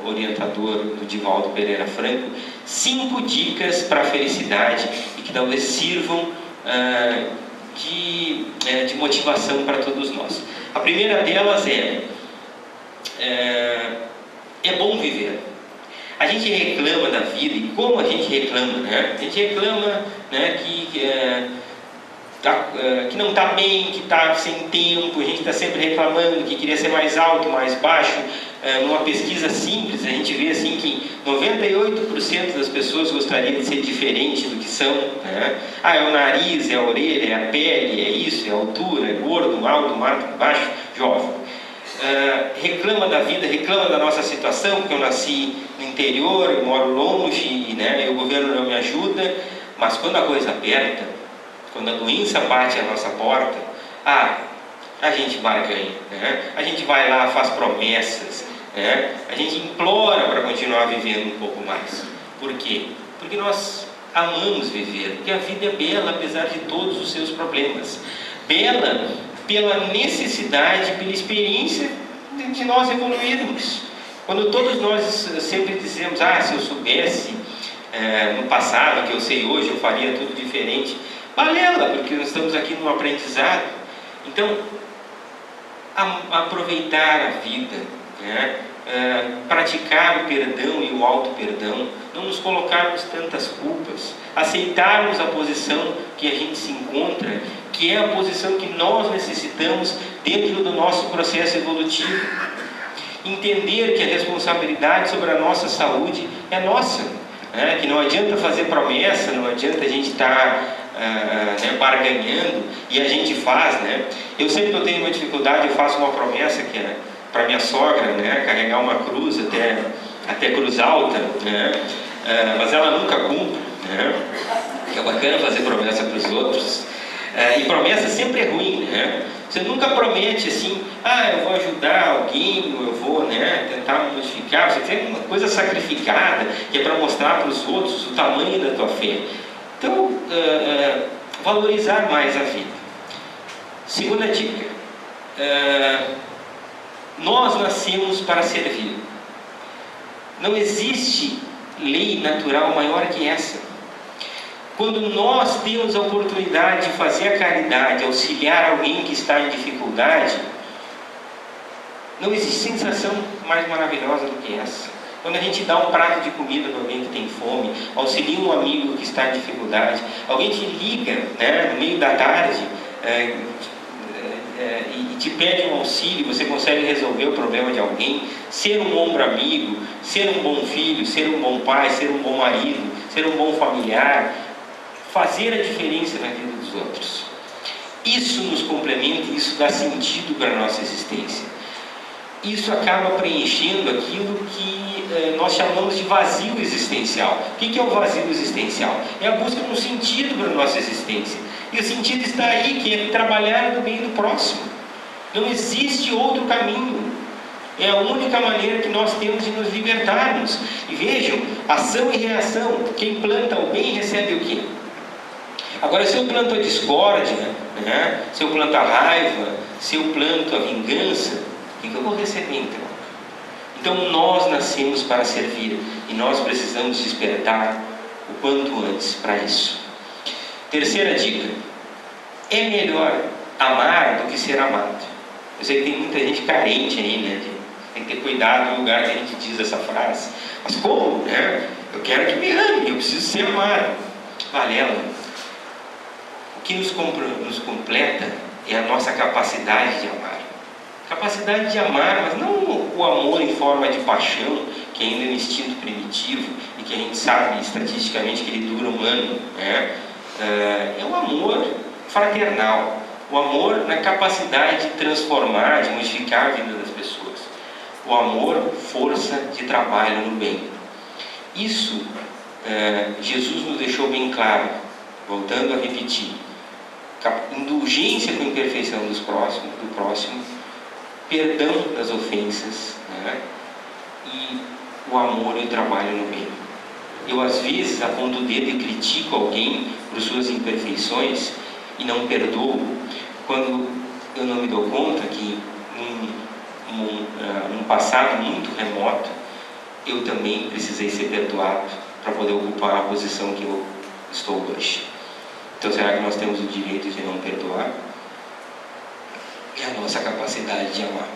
orientador do Divaldo Pereira Franco, 5 dicas para a felicidade e que talvez sirvam de motivação para todos nós. A primeira delas é bom viver. A gente reclama da vida, e como a gente reclama, né? A gente reclama, né, que não está bem, que está sem tempo, a gente está sempre reclamando que queria ser mais alto, mais baixo. Numa pesquisa simples, a gente vê assim que 98% das pessoas gostariam de ser diferente do que são, né? É o nariz, é a orelha, é a pele, é isso, é a altura, é gordo, alto, magro, baixo, jovem. Reclama da vida, reclama da nossa situação, porque eu nasci no interior, eu moro longe, né? E o governo não me ajuda. Mas quando a coisa aperta, quando a doença bate à nossa porta, a gente barganha, né? A gente vai lá, faz promessas, né? A gente implora para continuar vivendo um pouco mais. Por quê? Porque nós amamos viver, porque a vida é bela apesar de todos os seus problemas. Bela pela necessidade, pela experiência de nós evoluirmos. Quando todos nós sempre dizemos, se eu soubesse no passado, que eu sei hoje, eu faria tudo diferente. balela, porque nós estamos aqui num aprendizado. Então, aproveitar a vida, né? Praticar o perdão e o auto-perdão, não nos colocarmos tantas culpas, aceitarmos a posição que a gente se encontra, que é a posição que nós necessitamos dentro do nosso processo evolutivo. Entender que a responsabilidade sobre a nossa saúde é nossa, né? Que não adianta fazer promessa, não adianta a gente estar barganhando, e a gente faz, né? Eu sempre que eu tenho uma dificuldade, eu faço uma promessa que é para minha sogra, né? Carregar uma cruz até Cruz Alta, né? Mas ela nunca cumpre, né? É bacana fazer promessa para os outros, e promessa sempre é ruim, né? Você nunca promete assim, eu vou ajudar alguém, ou eu vou, né, tentar modificar. Você tem uma coisa sacrificada, que é para mostrar para os outros o tamanho da tua fé. Então, valorizar mais a vida. Segunda dica, nós nascemos para servir. Não existe lei natural maior que essa. Quando nós temos a oportunidade de fazer a caridade, auxiliar alguém que está em dificuldade, não existe sensação mais maravilhosa do que essa. Quando a gente dá um prato de comida para alguém que tem fome, auxilia um amigo que está em dificuldade, alguém te liga, né, no meio da tarde e te pede um auxílio, você consegue resolver o problema de alguém, ser um ombro amigo, ser um bom filho, ser um bom pai, ser um bom marido, ser um bom familiar, fazer a diferença na vida dos outros. Isso nos complementa, isso dá sentido para a nossa existência. Isso acaba preenchendo aquilo que nós chamamos de vazio existencial. O que é o vazio existencial? É a busca de um sentido para a nossa existência. E o sentido está aí, que é trabalhar no meio do próximo. Não existe outro caminho. É a única maneira que nós temos de nos libertarmos. E vejam, ação e reação. Quem planta o bem recebe o quê? Agora, se eu planto a discórdia, né? Se eu planto a raiva, se eu planto a vingança, o que eu vou receber então? Então nós nascemos para servir e nós precisamos despertar o quanto antes para isso. Terceira dica: é melhor amar do que ser amado. Eu sei que tem muita gente carente aí, né? Tem que ter cuidado no lugar que a gente diz essa frase. Mas como, né? Eu quero que me ame, eu preciso ser amado. Valela. O que nos completa é a nossa capacidade de amar. Capacidade de amar, mas não o amor em forma de paixão, que ainda é um instinto primitivo e que a gente sabe estatisticamente que ele dura um ano, né? É o amor fraternal, o amor na capacidade de transformar, de modificar a vida das pessoas, o amor, força de trabalho no bem. Isso Jesus nos deixou bem claro, voltando a repetir: indulgência com a imperfeição do próximo, perdão das ofensas, né? E o amor e o trabalho no bem. Eu às vezes aponto o dedo e critico alguém por suas imperfeições e não perdoo, quando eu não me dou conta que num passado muito remoto eu também precisei ser perdoado para poder ocupar a posição que eu estou hoje. Então, será que nós temos o direito de não perdoar? É a nossa capacidade de amar.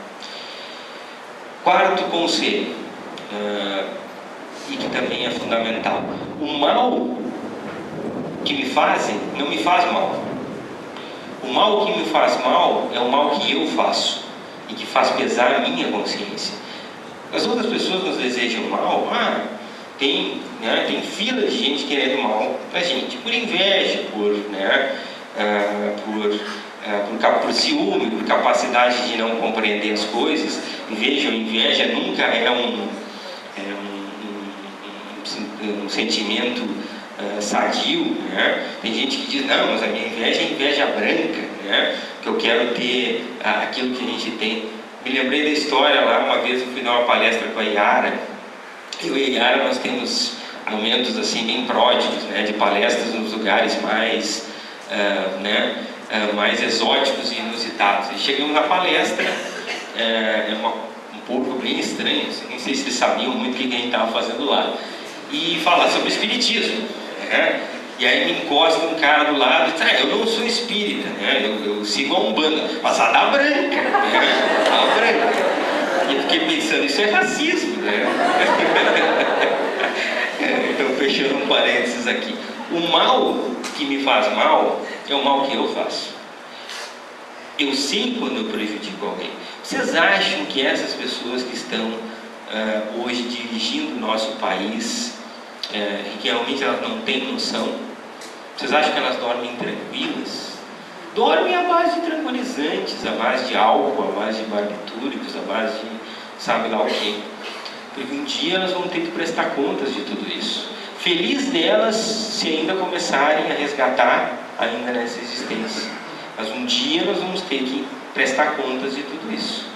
Quarto conselho, e que também é fundamental: o mal que me fazem não me faz mal. O mal que me faz mal é o mal que eu faço e que faz pesar a minha consciência. As outras pessoas nos desejam mal, tem fila de gente querendo mal pra gente, por inveja, por ciúme, por capacidade de não compreender as coisas. E vejam, inveja nunca é um sentimento sadio, né? Tem gente que diz: não, mas a minha inveja é inveja branca, né? Que eu quero ter aquilo que a gente tem. Me lembrei da história lá, uma vez eu fui dar uma palestra com a Yara. Eu e a Yara, nós temos momentos assim bem pródigos, né? De palestras nos lugares mais mais exóticos e inusitados. E chegamos na palestra, um público bem estranho, assim, nem sei se eles sabiam muito o que a gente estava fazendo lá, e falar sobre espiritismo, né? E aí me encosta um cara do lado e diz, eu não sou espírita, né? Eu sigo a Umbanda, mas a da branca, né? A branca. E eu fiquei pensando, isso é racismo, né? Então, fechando um parênteses aqui. O mal que me faz mal é o mal que eu faço. Eu sei quando eu prejudico alguém. Vocês acham que essas pessoas que estão hoje dirigindo o nosso país, que realmente elas não têm noção? Vocês acham que elas dormem tranquilas? Dormem à base de tranquilizantes, à base de álcool, à base de barbitúricos, à base de sabe lá o quê. Porque um dia elas vão ter que prestar contas de tudo isso. Feliz delas se ainda começarem a resgatar ainda nessa existência. Mas um dia nós vamos ter que prestar contas de tudo isso.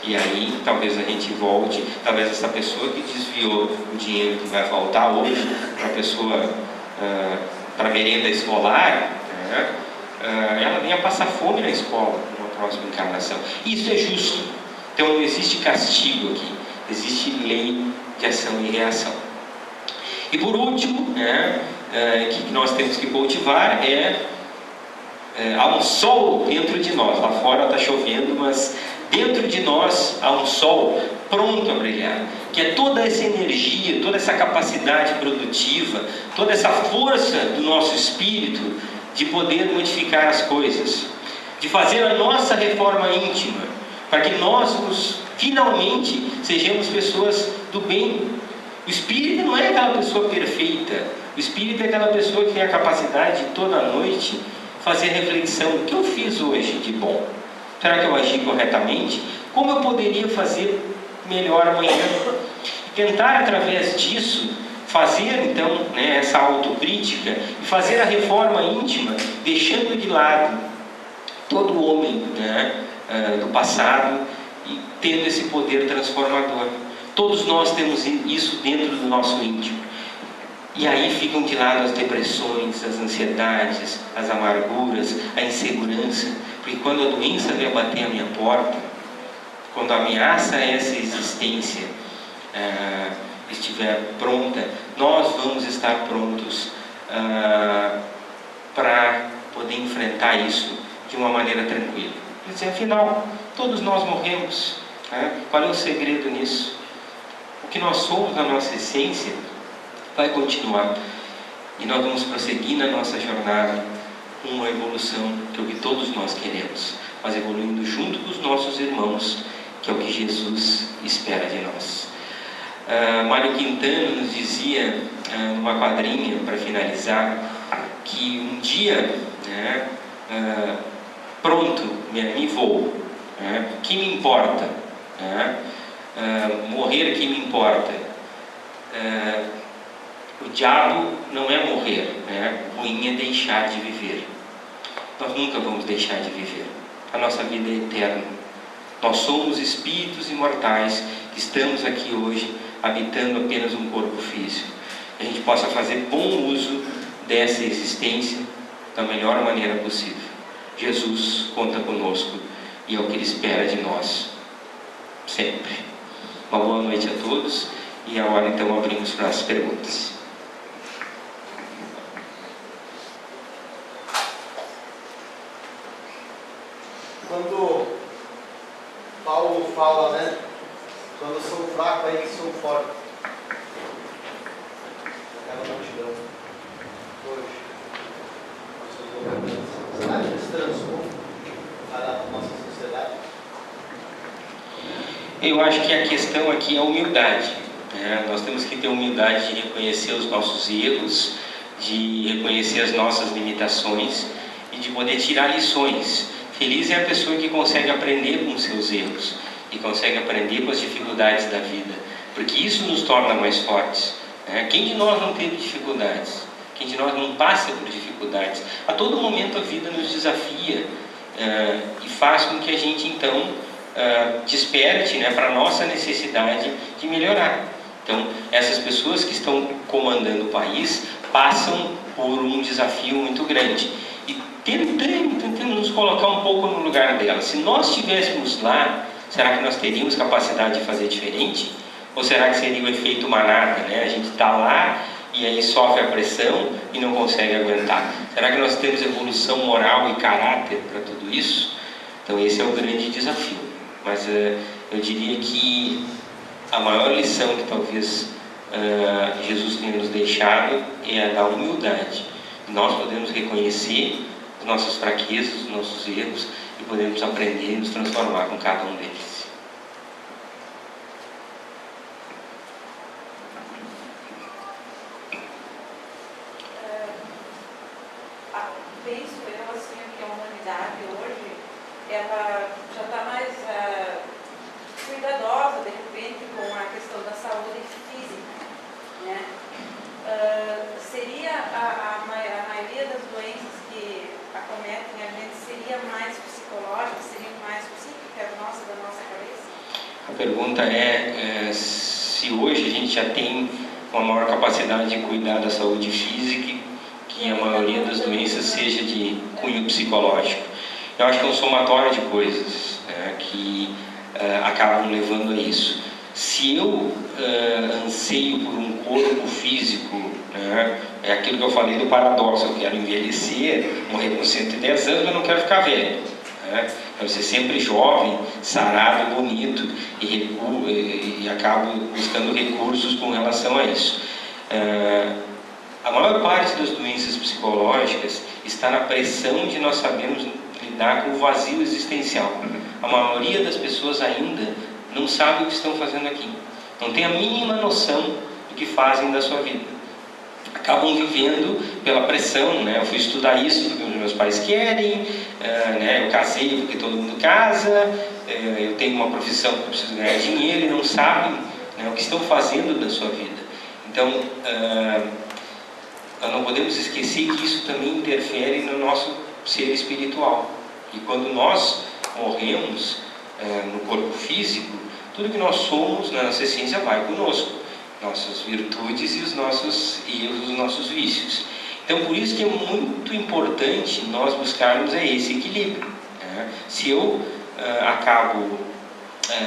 E aí talvez a gente volte, talvez essa pessoa que desviou o dinheiro que vai faltar hoje para a pessoa, para a merenda escolar, né, ela venha passar fome na escola numa próxima encarnação. Isso é justo. Então não existe castigo aqui, existe lei de ação e reação. E por último, que nós temos que cultivar há um sol dentro de nós. Lá fora está chovendo, mas dentro de nós há um sol pronto a brilhar, que é toda essa energia, toda essa capacidade produtiva, toda essa força do nosso espírito de poder modificar as coisas, de fazer a nossa reforma íntima, para que nós finalmente sejamos pessoas do bem. O espírito não é aquela pessoa perfeita, o espírito é aquela pessoa que tem a capacidade de toda noite fazer reflexão: o que eu fiz hoje de bom? Será que eu agi corretamente? Como eu poderia fazer melhor amanhã? E tentar através disso fazer então essa autocrítica e fazer a reforma íntima, deixando de lado todo o homem do passado e tendo esse poder transformador. Todos nós temos isso dentro do nosso íntimo. E aí ficam de lado as depressões, as ansiedades, as amarguras, a insegurança. Porque quando a doença vem bater a minha porta, quando ameaça essa existência estiver pronta, nós vamos estar prontos para poder enfrentar isso de uma maneira tranquila. Quer dizer, afinal, todos nós morremos. Qual é o segredo nisso? O que nós somos, a nossa essência, vai continuar. E nós vamos prosseguir na nossa jornada com uma evolução, que é o que todos nós queremos, mas evoluindo junto dos nossos irmãos, que é o que Jesus espera de nós. Mário Quintana nos dizia, numa quadrinha, para finalizar, que um dia, pronto, me vou, que me importa, morrer que me importa. O diabo não é morrer, o ruim é deixar de viver. Nós nunca vamos deixar de viver. A nossa vida é eterna. Nós somos espíritos imortais que estamos aqui hoje habitando apenas um corpo físico. Que a gente possa fazer bom uso dessa existência da melhor maneira possível. Jesus conta conosco e é o que Ele espera de nós, sempre. Uma boa noite a todos e agora então abrimos para as perguntas. Quando Paulo fala, quando eu sou fraco, aí que sou forte. Aquela multidão. Hoje, nossos governantes, será que eles transformam a nossa sociedade? Eu acho que a questão aqui é a humildade. Nós temos que ter humildade de reconhecer os nossos erros, de reconhecer as nossas limitações e de poder tirar lições. Feliz é a pessoa que consegue aprender com os seus erros e consegue aprender com as dificuldades da vida, porque isso nos torna mais fortes. Quem de nós não teve dificuldades? Quem de nós não passa por dificuldades? A todo momento a vida nos desafia e faz com que a gente então desperte para a nossa necessidade de melhorar. Então, essas pessoas que estão comandando o país passam por um desafio muito grande. E tentando nos colocar um pouco no lugar delas. Se nós estivéssemos lá, será que nós teríamos capacidade de fazer diferente? Ou será que seria o efeito manada? A gente está lá e aí sofre a pressão e não consegue aguentar. Será que nós temos evolução moral e caráter para tudo isso? Então esse é o grande desafio. Mas eu diria que a maior lição que talvez Jesus tenha nos deixado é a da humildade. Nós podemos reconhecer as nossas fraquezas, os nossos erros, e podemos aprender e nos transformar com cada um deles. Penso eu assim que a humanidade hoje ela já está mais cuidadosa de repente com a questão da saúde física, né? Seria a maioria das doenças que acometem a gente seria mais psicológica, seria mais psíquica da nossa cabeça? A pergunta é se hoje a gente já tem uma maior capacidade de cuidar da saúde física, que a maioria das doenças seja de cunho psicológico. Eu acho que é um somatório de coisas, né, que acabam levando a isso. Se eu anseio por um corpo físico, né, é aquilo que eu falei do paradoxo: eu quero envelhecer, morrer com 110 anos, mas não quero ficar velho. Né? Quero ser sempre jovem, sarado, bonito, e acabo buscando recursos com relação a isso. A maior parte das doenças psicológicas está na pressão de nós sabermos lidar com o vazio existencial. A maioria das pessoas ainda não sabe o que estão fazendo aqui, não tem a mínima noção do que fazem da sua vida. Acabam vivendo pela pressão, né? Eu fui estudar isso porque os meus pais querem, né? Eu casei porque todo mundo casa, eu tenho uma profissão que eu preciso ganhar dinheiro, e não sabem, né, o que estão fazendo da sua vida. Então, nós não podemos esquecer que isso também interfere no nosso ser espiritual. E quando nós morremos no corpo físico, tudo que nós somos na nossa essência vai conosco, nossas virtudes e os nossos erros, os nossos vícios. Então, por isso que é muito importante nós buscarmos esse equilíbrio. Né? Se eu acabo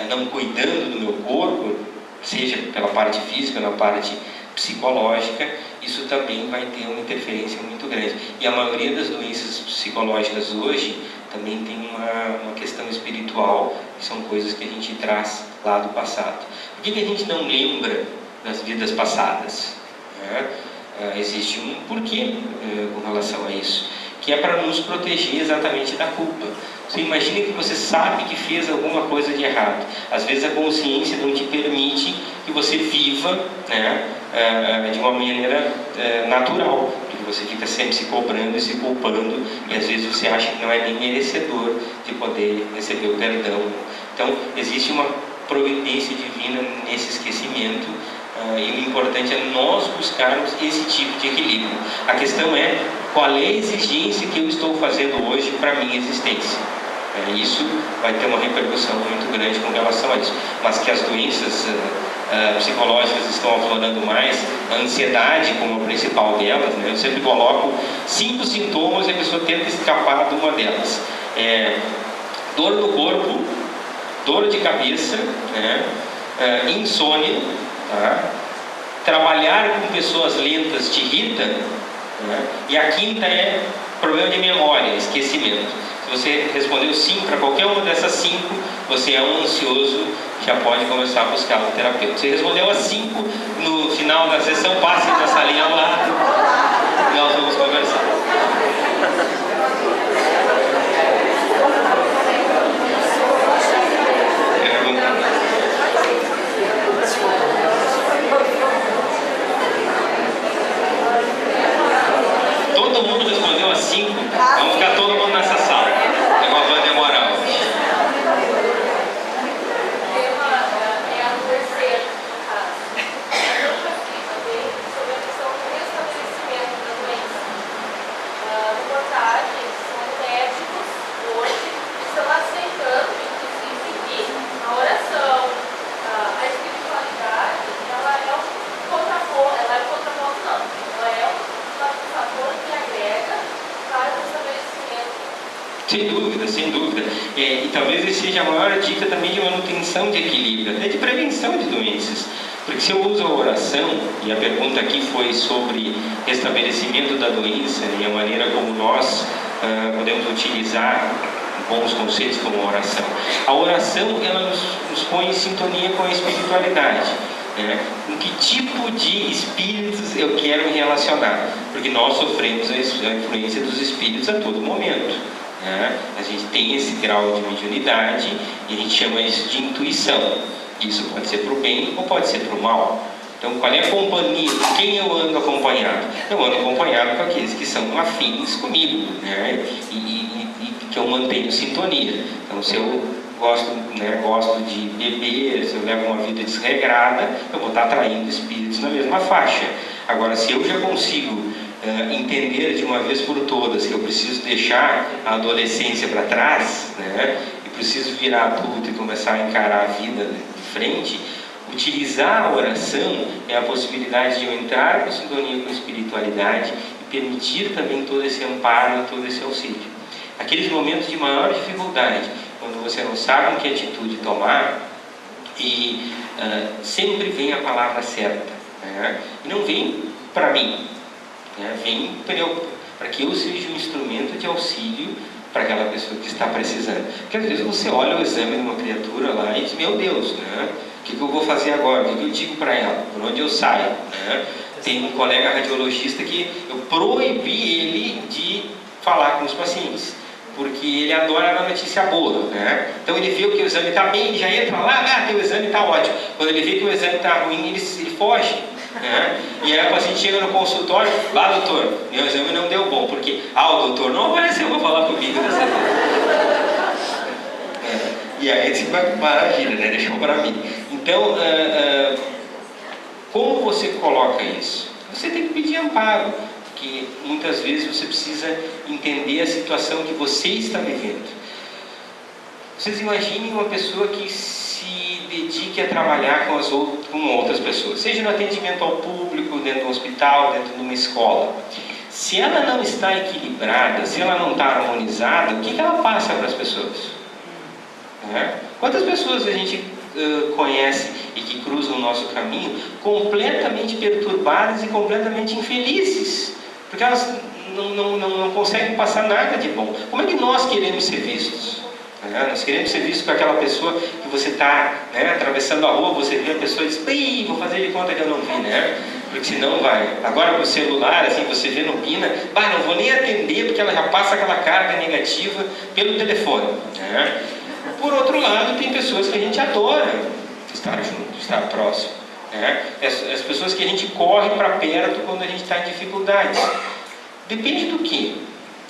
não cuidando do meu corpo, seja pela parte física, na parte psicológica, isso também vai ter uma interferência muito grande. E a maioria das doenças psicológicas hoje também tem uma questão espiritual, que são coisas que a gente traz lá do passado. Por que a gente não lembra das vidas passadas? Existe um porquê com relação a isso, que é para nos proteger exatamente da culpa. Você imagina que você sabe que fez alguma coisa de errado. Às vezes a consciência não te permite que você viva, né, de uma maneira natural, porque você fica sempre se cobrando e se culpando, e às vezes você acha que não é nem merecedor de poder receber o perdão. Então existe uma providência divina nesse esquecimento, e o importante é nós buscarmos esse tipo de equilíbrio. A questão é qual é a exigência que eu estou fazendo hoje para a minha existência. Isso vai ter uma repercussão muito grande com relação a isso. Mas que as doenças psicológicas estão aflorando mais, a ansiedade como a principal delas, né? Eu sempre coloco 5 sintomas e a pessoa tenta escapar de uma delas. Dor no corpo, dor de cabeça, né? Insônia, tá? Trabalhar com pessoas lentas te irrita, né? E a quinta é problema de memória, esquecimento. Se você respondeu sim para qualquer uma dessas 5, você é um ansioso, já pode começar a buscar um terapeuta. Você respondeu as 5, no final da sessão, passe para a salinha ao lado e nós vamos conversar. Todo mundo respondeu as 5, vamos ficar todo mundo nessa sala. É uma banda moral. Sem dúvida, sem dúvida. E talvez essa seja a maior dica também de manutenção de equilíbrio, até de prevenção de doenças. Porque se eu uso a oração, e a pergunta aqui foi sobre restabelecimento da doença e a maneira como nós podemos utilizar bons conceitos como a oração. A oração, ela nos põe em sintonia com a espiritualidade. Com que tipo de espíritos eu quero me relacionar? Porque nós sofremos a influência dos espíritos a todo momento. A gente tem esse grau de mediunidade e a gente chama isso de intuição. Isso pode ser para o bem ou pode ser para o mal. Então, qual é a companhia? Quem eu ando acompanhado? Eu ando acompanhado com aqueles que são afins comigo, e que eu mantenho sintonia. Então, se eu gosto de beber, se eu levo uma vida desregrada, eu vou estar atraindo espíritos na mesma faixa. Agora, se eu já consigo entender de uma vez por todas que eu preciso deixar a adolescência para trás, e preciso virar adulto e começar a encarar a vida de frente, utilizar a oração é a possibilidade de eu entrar em sintonia com a espiritualidade e permitir também todo esse amparo e todo esse auxílio. Aqueles momentos de maior dificuldade, quando você não sabe que atitude tomar, e sempre vem a palavra certa, e não vem para mim, vem para que eu seja um instrumento de auxílio para aquela pessoa que está precisando. Porque às vezes você olha o exame de uma criatura lá e diz, meu Deus, o que eu vou fazer agora? O que eu digo para ela? Por onde eu saio? Tem um colega radiologista que eu proibi ele de falar com os pacientes, porque ele adora a notícia boa, Então ele vê que o exame está bem, ele já entra lá, teu exame está ótimo. Quando ele vê que o exame está ruim, ele foge, E aí o paciente chega no consultório, doutor, meu exame não deu bom, porque, o doutor não apareceu para falar comigo. E aí você vai, maravilha, deixou para mim. Então, como você coloca isso? Você tem que pedir amparo, porque muitas vezes você precisa entender a situação que você está vivendo. Vocês imaginem uma pessoa que se dedique a trabalhar com outras pessoas, seja no atendimento ao público, dentro do hospital, dentro de uma escola. Se ela não está equilibrada, se ela não está harmonizada, o que ela passa para as pessoas? Quantas pessoas a gente conhece e que cruzam o nosso caminho completamente perturbadas e completamente infelizes, porque elas não conseguem passar nada de bom. Como é que nós queremos ser vistos? Nós queremos ser vistos com aquela pessoa que você está atravessando a rua, você vê a pessoa e diz, vou fazer de conta que eu não vi, porque senão vai. Agora com o celular, assim, você vê no Pina, não vou nem atender porque ela já passa aquela carga negativa pelo telefone. Por outro lado, tem pessoas que a gente adora estar junto, estar próximo. As pessoas que a gente corre para perto quando a gente está em dificuldades. Depende do quê?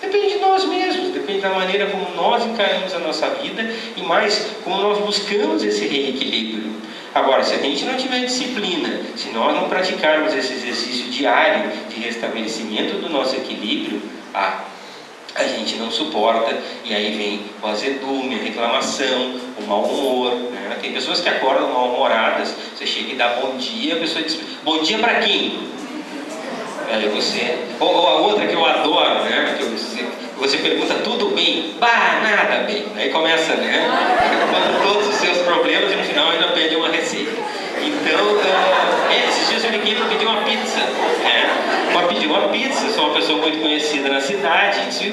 Depende de nós mesmos, depende da maneira como nós encaramos a nossa vida e mais como nós buscamos esse reequilíbrio. Agora, se a gente não tiver disciplina, se nós não praticarmos esse exercício diário de restabelecimento do nosso equilíbrio, a gente não suporta, e aí vem o azedume, a reclamação, o mau humor. Tem pessoas que acordam mal-humoradas, você chega e dá bom dia, a pessoa diz, bom dia para quem? Aí você, ou a outra que eu adoro, que você pergunta, tudo bem? Nada bem. Aí começa, contando todos os seus problemas e no final ainda pede uma receita. Então, esses dias eu liguei para pedir uma pizza. Para pedir uma pizza, sou uma pessoa muito conhecida na cidade,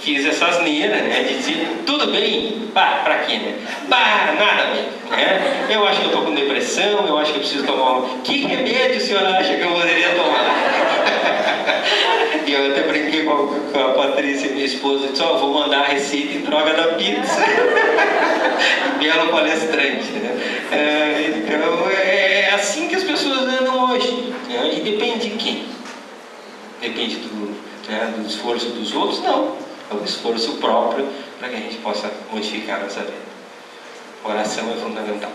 fiz essa asneira, de dizer, tudo bem? Pra quê, nada bem. Eu acho que eu estou com depressão, eu acho que eu preciso tomar Que remédio o senhor acha que eu poderia tomar? E eu até brinquei com a Patrícia, minha esposa, e disse, vou mandar a receita em troca da pizza. Belo palestrante, Então, é assim que as pessoas andam hoje. E depende de quem? Depende do esforço dos outros? Não. É um esforço próprio para que a gente possa modificar a nossa vida. A oração é fundamental.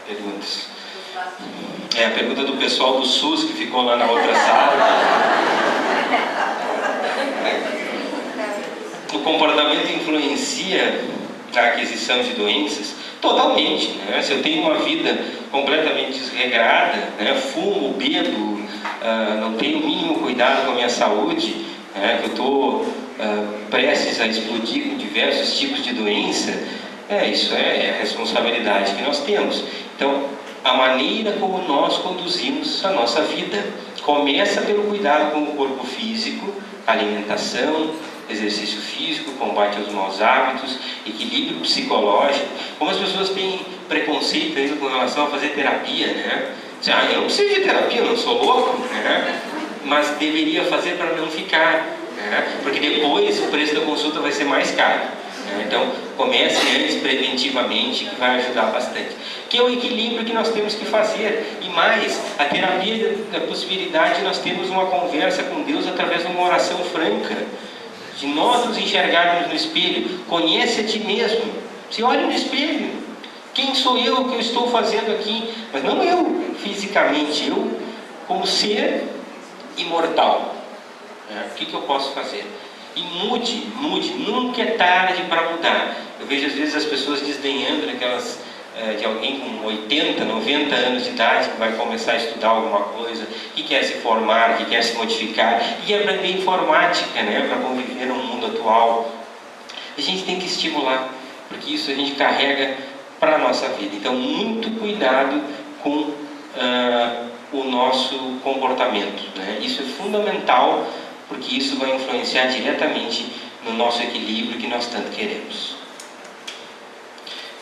Perguntas. A pergunta do pessoal do SUS que ficou lá na outra sala. O comportamento influencia na aquisição de doenças? Totalmente. Se eu tenho uma vida completamente desregrada, fumo, bebo, não tenho o mínimo cuidado com a minha saúde, que eu estou prestes a explodir com diversos tipos de doença, isso é a responsabilidade que nós temos. Então, a maneira como nós conduzimos a nossa vida começa pelo cuidado com o corpo físico, alimentação, exercício físico, combate aos maus hábitos, equilíbrio psicológico. Como as pessoas têm preconceito ainda com relação a fazer terapia, né? Eu não preciso de terapia, eu não sou louco, né? Mas deveria fazer para não ficar, né? Porque depois o preço da consulta vai ser mais caro, né? Então, comece antes preventivamente, que vai ajudar bastante. Que é o equilíbrio que nós temos que fazer. E mais, a terapia da possibilidade de nós termos uma conversa com Deus através de uma oração franca, de nós nos enxergarmos no espelho. Conhece a ti mesmo. Se olha no espelho. Quem sou eu, o que eu estou fazendo aqui? Mas não eu fisicamente, eu como ser imortal. O que eu posso fazer? E mude, nunca é tarde para mudar. Eu vejo às vezes as pessoas desdenhando de alguém com 80, 90 anos de idade que vai começar a estudar alguma coisa, que quer se formar, que quer se modificar, e quer aprender informática, né, para conviver no mundo atual. A gente tem que estimular, porque isso a gente carrega para a nossa vida. Então, muito cuidado com o nosso comportamento, né? Isso é fundamental, porque isso vai influenciar diretamente no nosso equilíbrio que nós tanto queremos.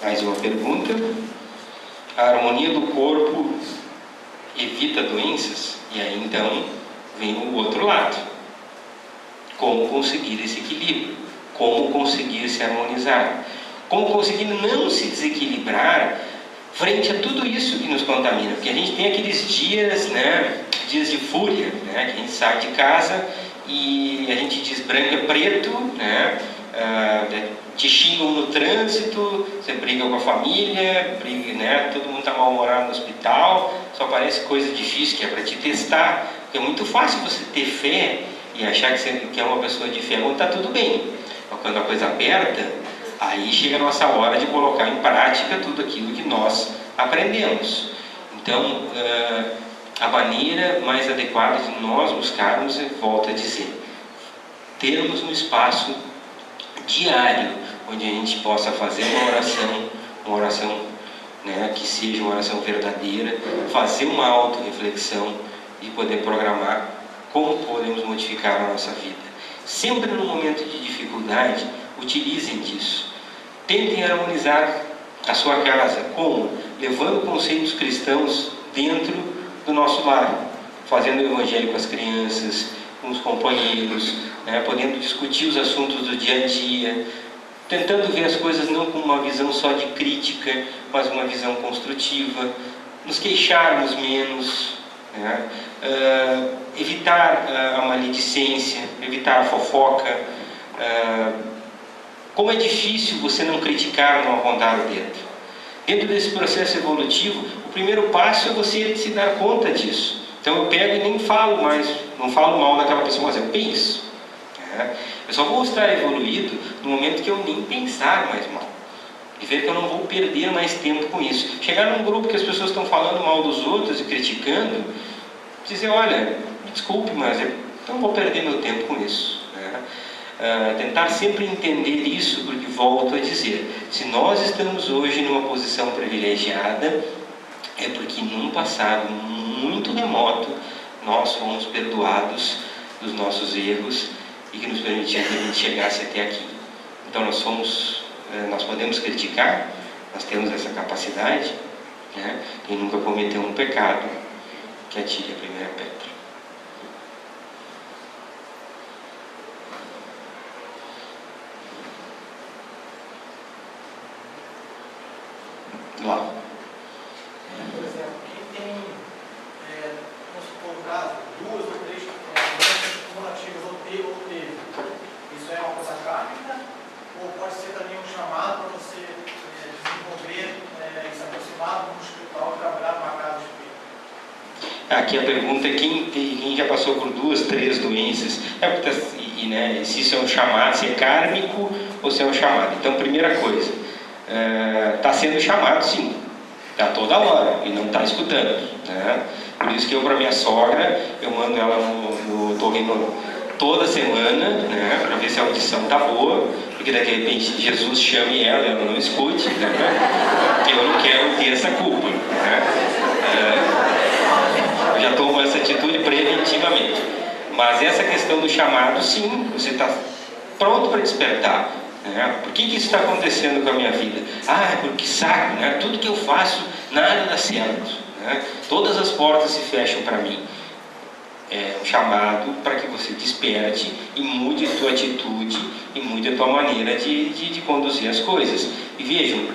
Mais uma pergunta. A harmonia do corpo evita doenças? E aí então vem o outro lado. Como conseguir esse equilíbrio? Como conseguir se harmonizar? Como conseguir não se desequilibrar frente a tudo isso que nos contamina? Porque a gente tem aqueles dias, né, dias de fúria, né, que a gente sai de casa e a gente diz branco é preto, né, te xingam no trânsito, você briga com a família, briga, né, todo mundo está mal-humorado no hospital, só parece coisa difícil que é para te testar, porque é muito fácil você ter fé e achar que é uma pessoa de fé quando está tudo bem. Mas quando a coisa aperta, aí chega a nossa hora de colocar em prática tudo aquilo que nós aprendemos. Então, a maneira mais adequada de nós buscarmos, volto a dizer, termos um espaço diário, onde a gente possa fazer uma oração, né, que seja uma oração verdadeira, fazer uma autorreflexão e poder programar como podemos modificar a nossa vida. Sempre no momento de dificuldade, utilizem disso. Tentem harmonizar a sua casa. Como? Levando conceitos cristãos dentro do nosso lar, fazendo o evangelho com as crianças, com os companheiros, né, podendo discutir os assuntos do dia a dia, tentando ver as coisas não com uma visão só de crítica, mas uma visão construtiva, nos queixarmos menos, né, evitar a maledicência, evitar a fofoca. Como é difícil você não criticar, não apontar o dedo. Dentro desse processo evolutivo, o primeiro passo é você se dar conta disso. Então eu pego e nem falo mais, não falo mal daquela pessoa, mas eu penso. Eu só vou estar evoluído no momento que eu nem pensar mais mal. E ver que eu não vou perder mais tempo com isso. Chegar num grupo que as pessoas estão falando mal dos outros e criticando, dizer, olha, me desculpe, mas eu não vou perder meu tempo com isso. Tentar sempre entender isso, porque volto a dizer, se nós estamos hoje numa posição privilegiada, é porque num passado muito remoto nós fomos perdoados dos nossos erros e que nos permitiu que a gente chegasse até aqui. Então nós podemos criticar, nós temos essa capacidade, né? Quem nunca cometeu um pecado, que atire a primeira pedra. Lá. Por exemplo, quem tem, vamos supor, no caso, 2 ou 3 doenças cumulativas, ou teve, isso é uma coisa kármica? Ou pode ser também um chamado para você desenvolver e se aproximar de um espiritual e trabalhar numa casa espírita? Aqui a pergunta é quem já passou por 2, 3 doenças, né, se isso é um chamado, se é kármico ou se é um chamado. Então, primeira coisa, está sendo chamado sim, está toda hora e não está escutando, né? Por isso que eu, para minha sogra, eu mando ela no toda semana, né, para ver se a audição tá boa, porque daqui a repente Jesus chame ela e ela não escute, né? Eu não quero ter essa culpa, né? Eu já tomo essa atitude preventivamente. Mas essa questão do chamado, sim, você está pronto para despertar. Né? Por que isso está acontecendo com a minha vida? Ah, é porque saco, né? Tudo que eu faço, nada dá certo. Né? Todas as portas se fecham para mim. É um chamado para que você desperte e mude a tua atitude e mude a tua maneira de conduzir as coisas. E vejam,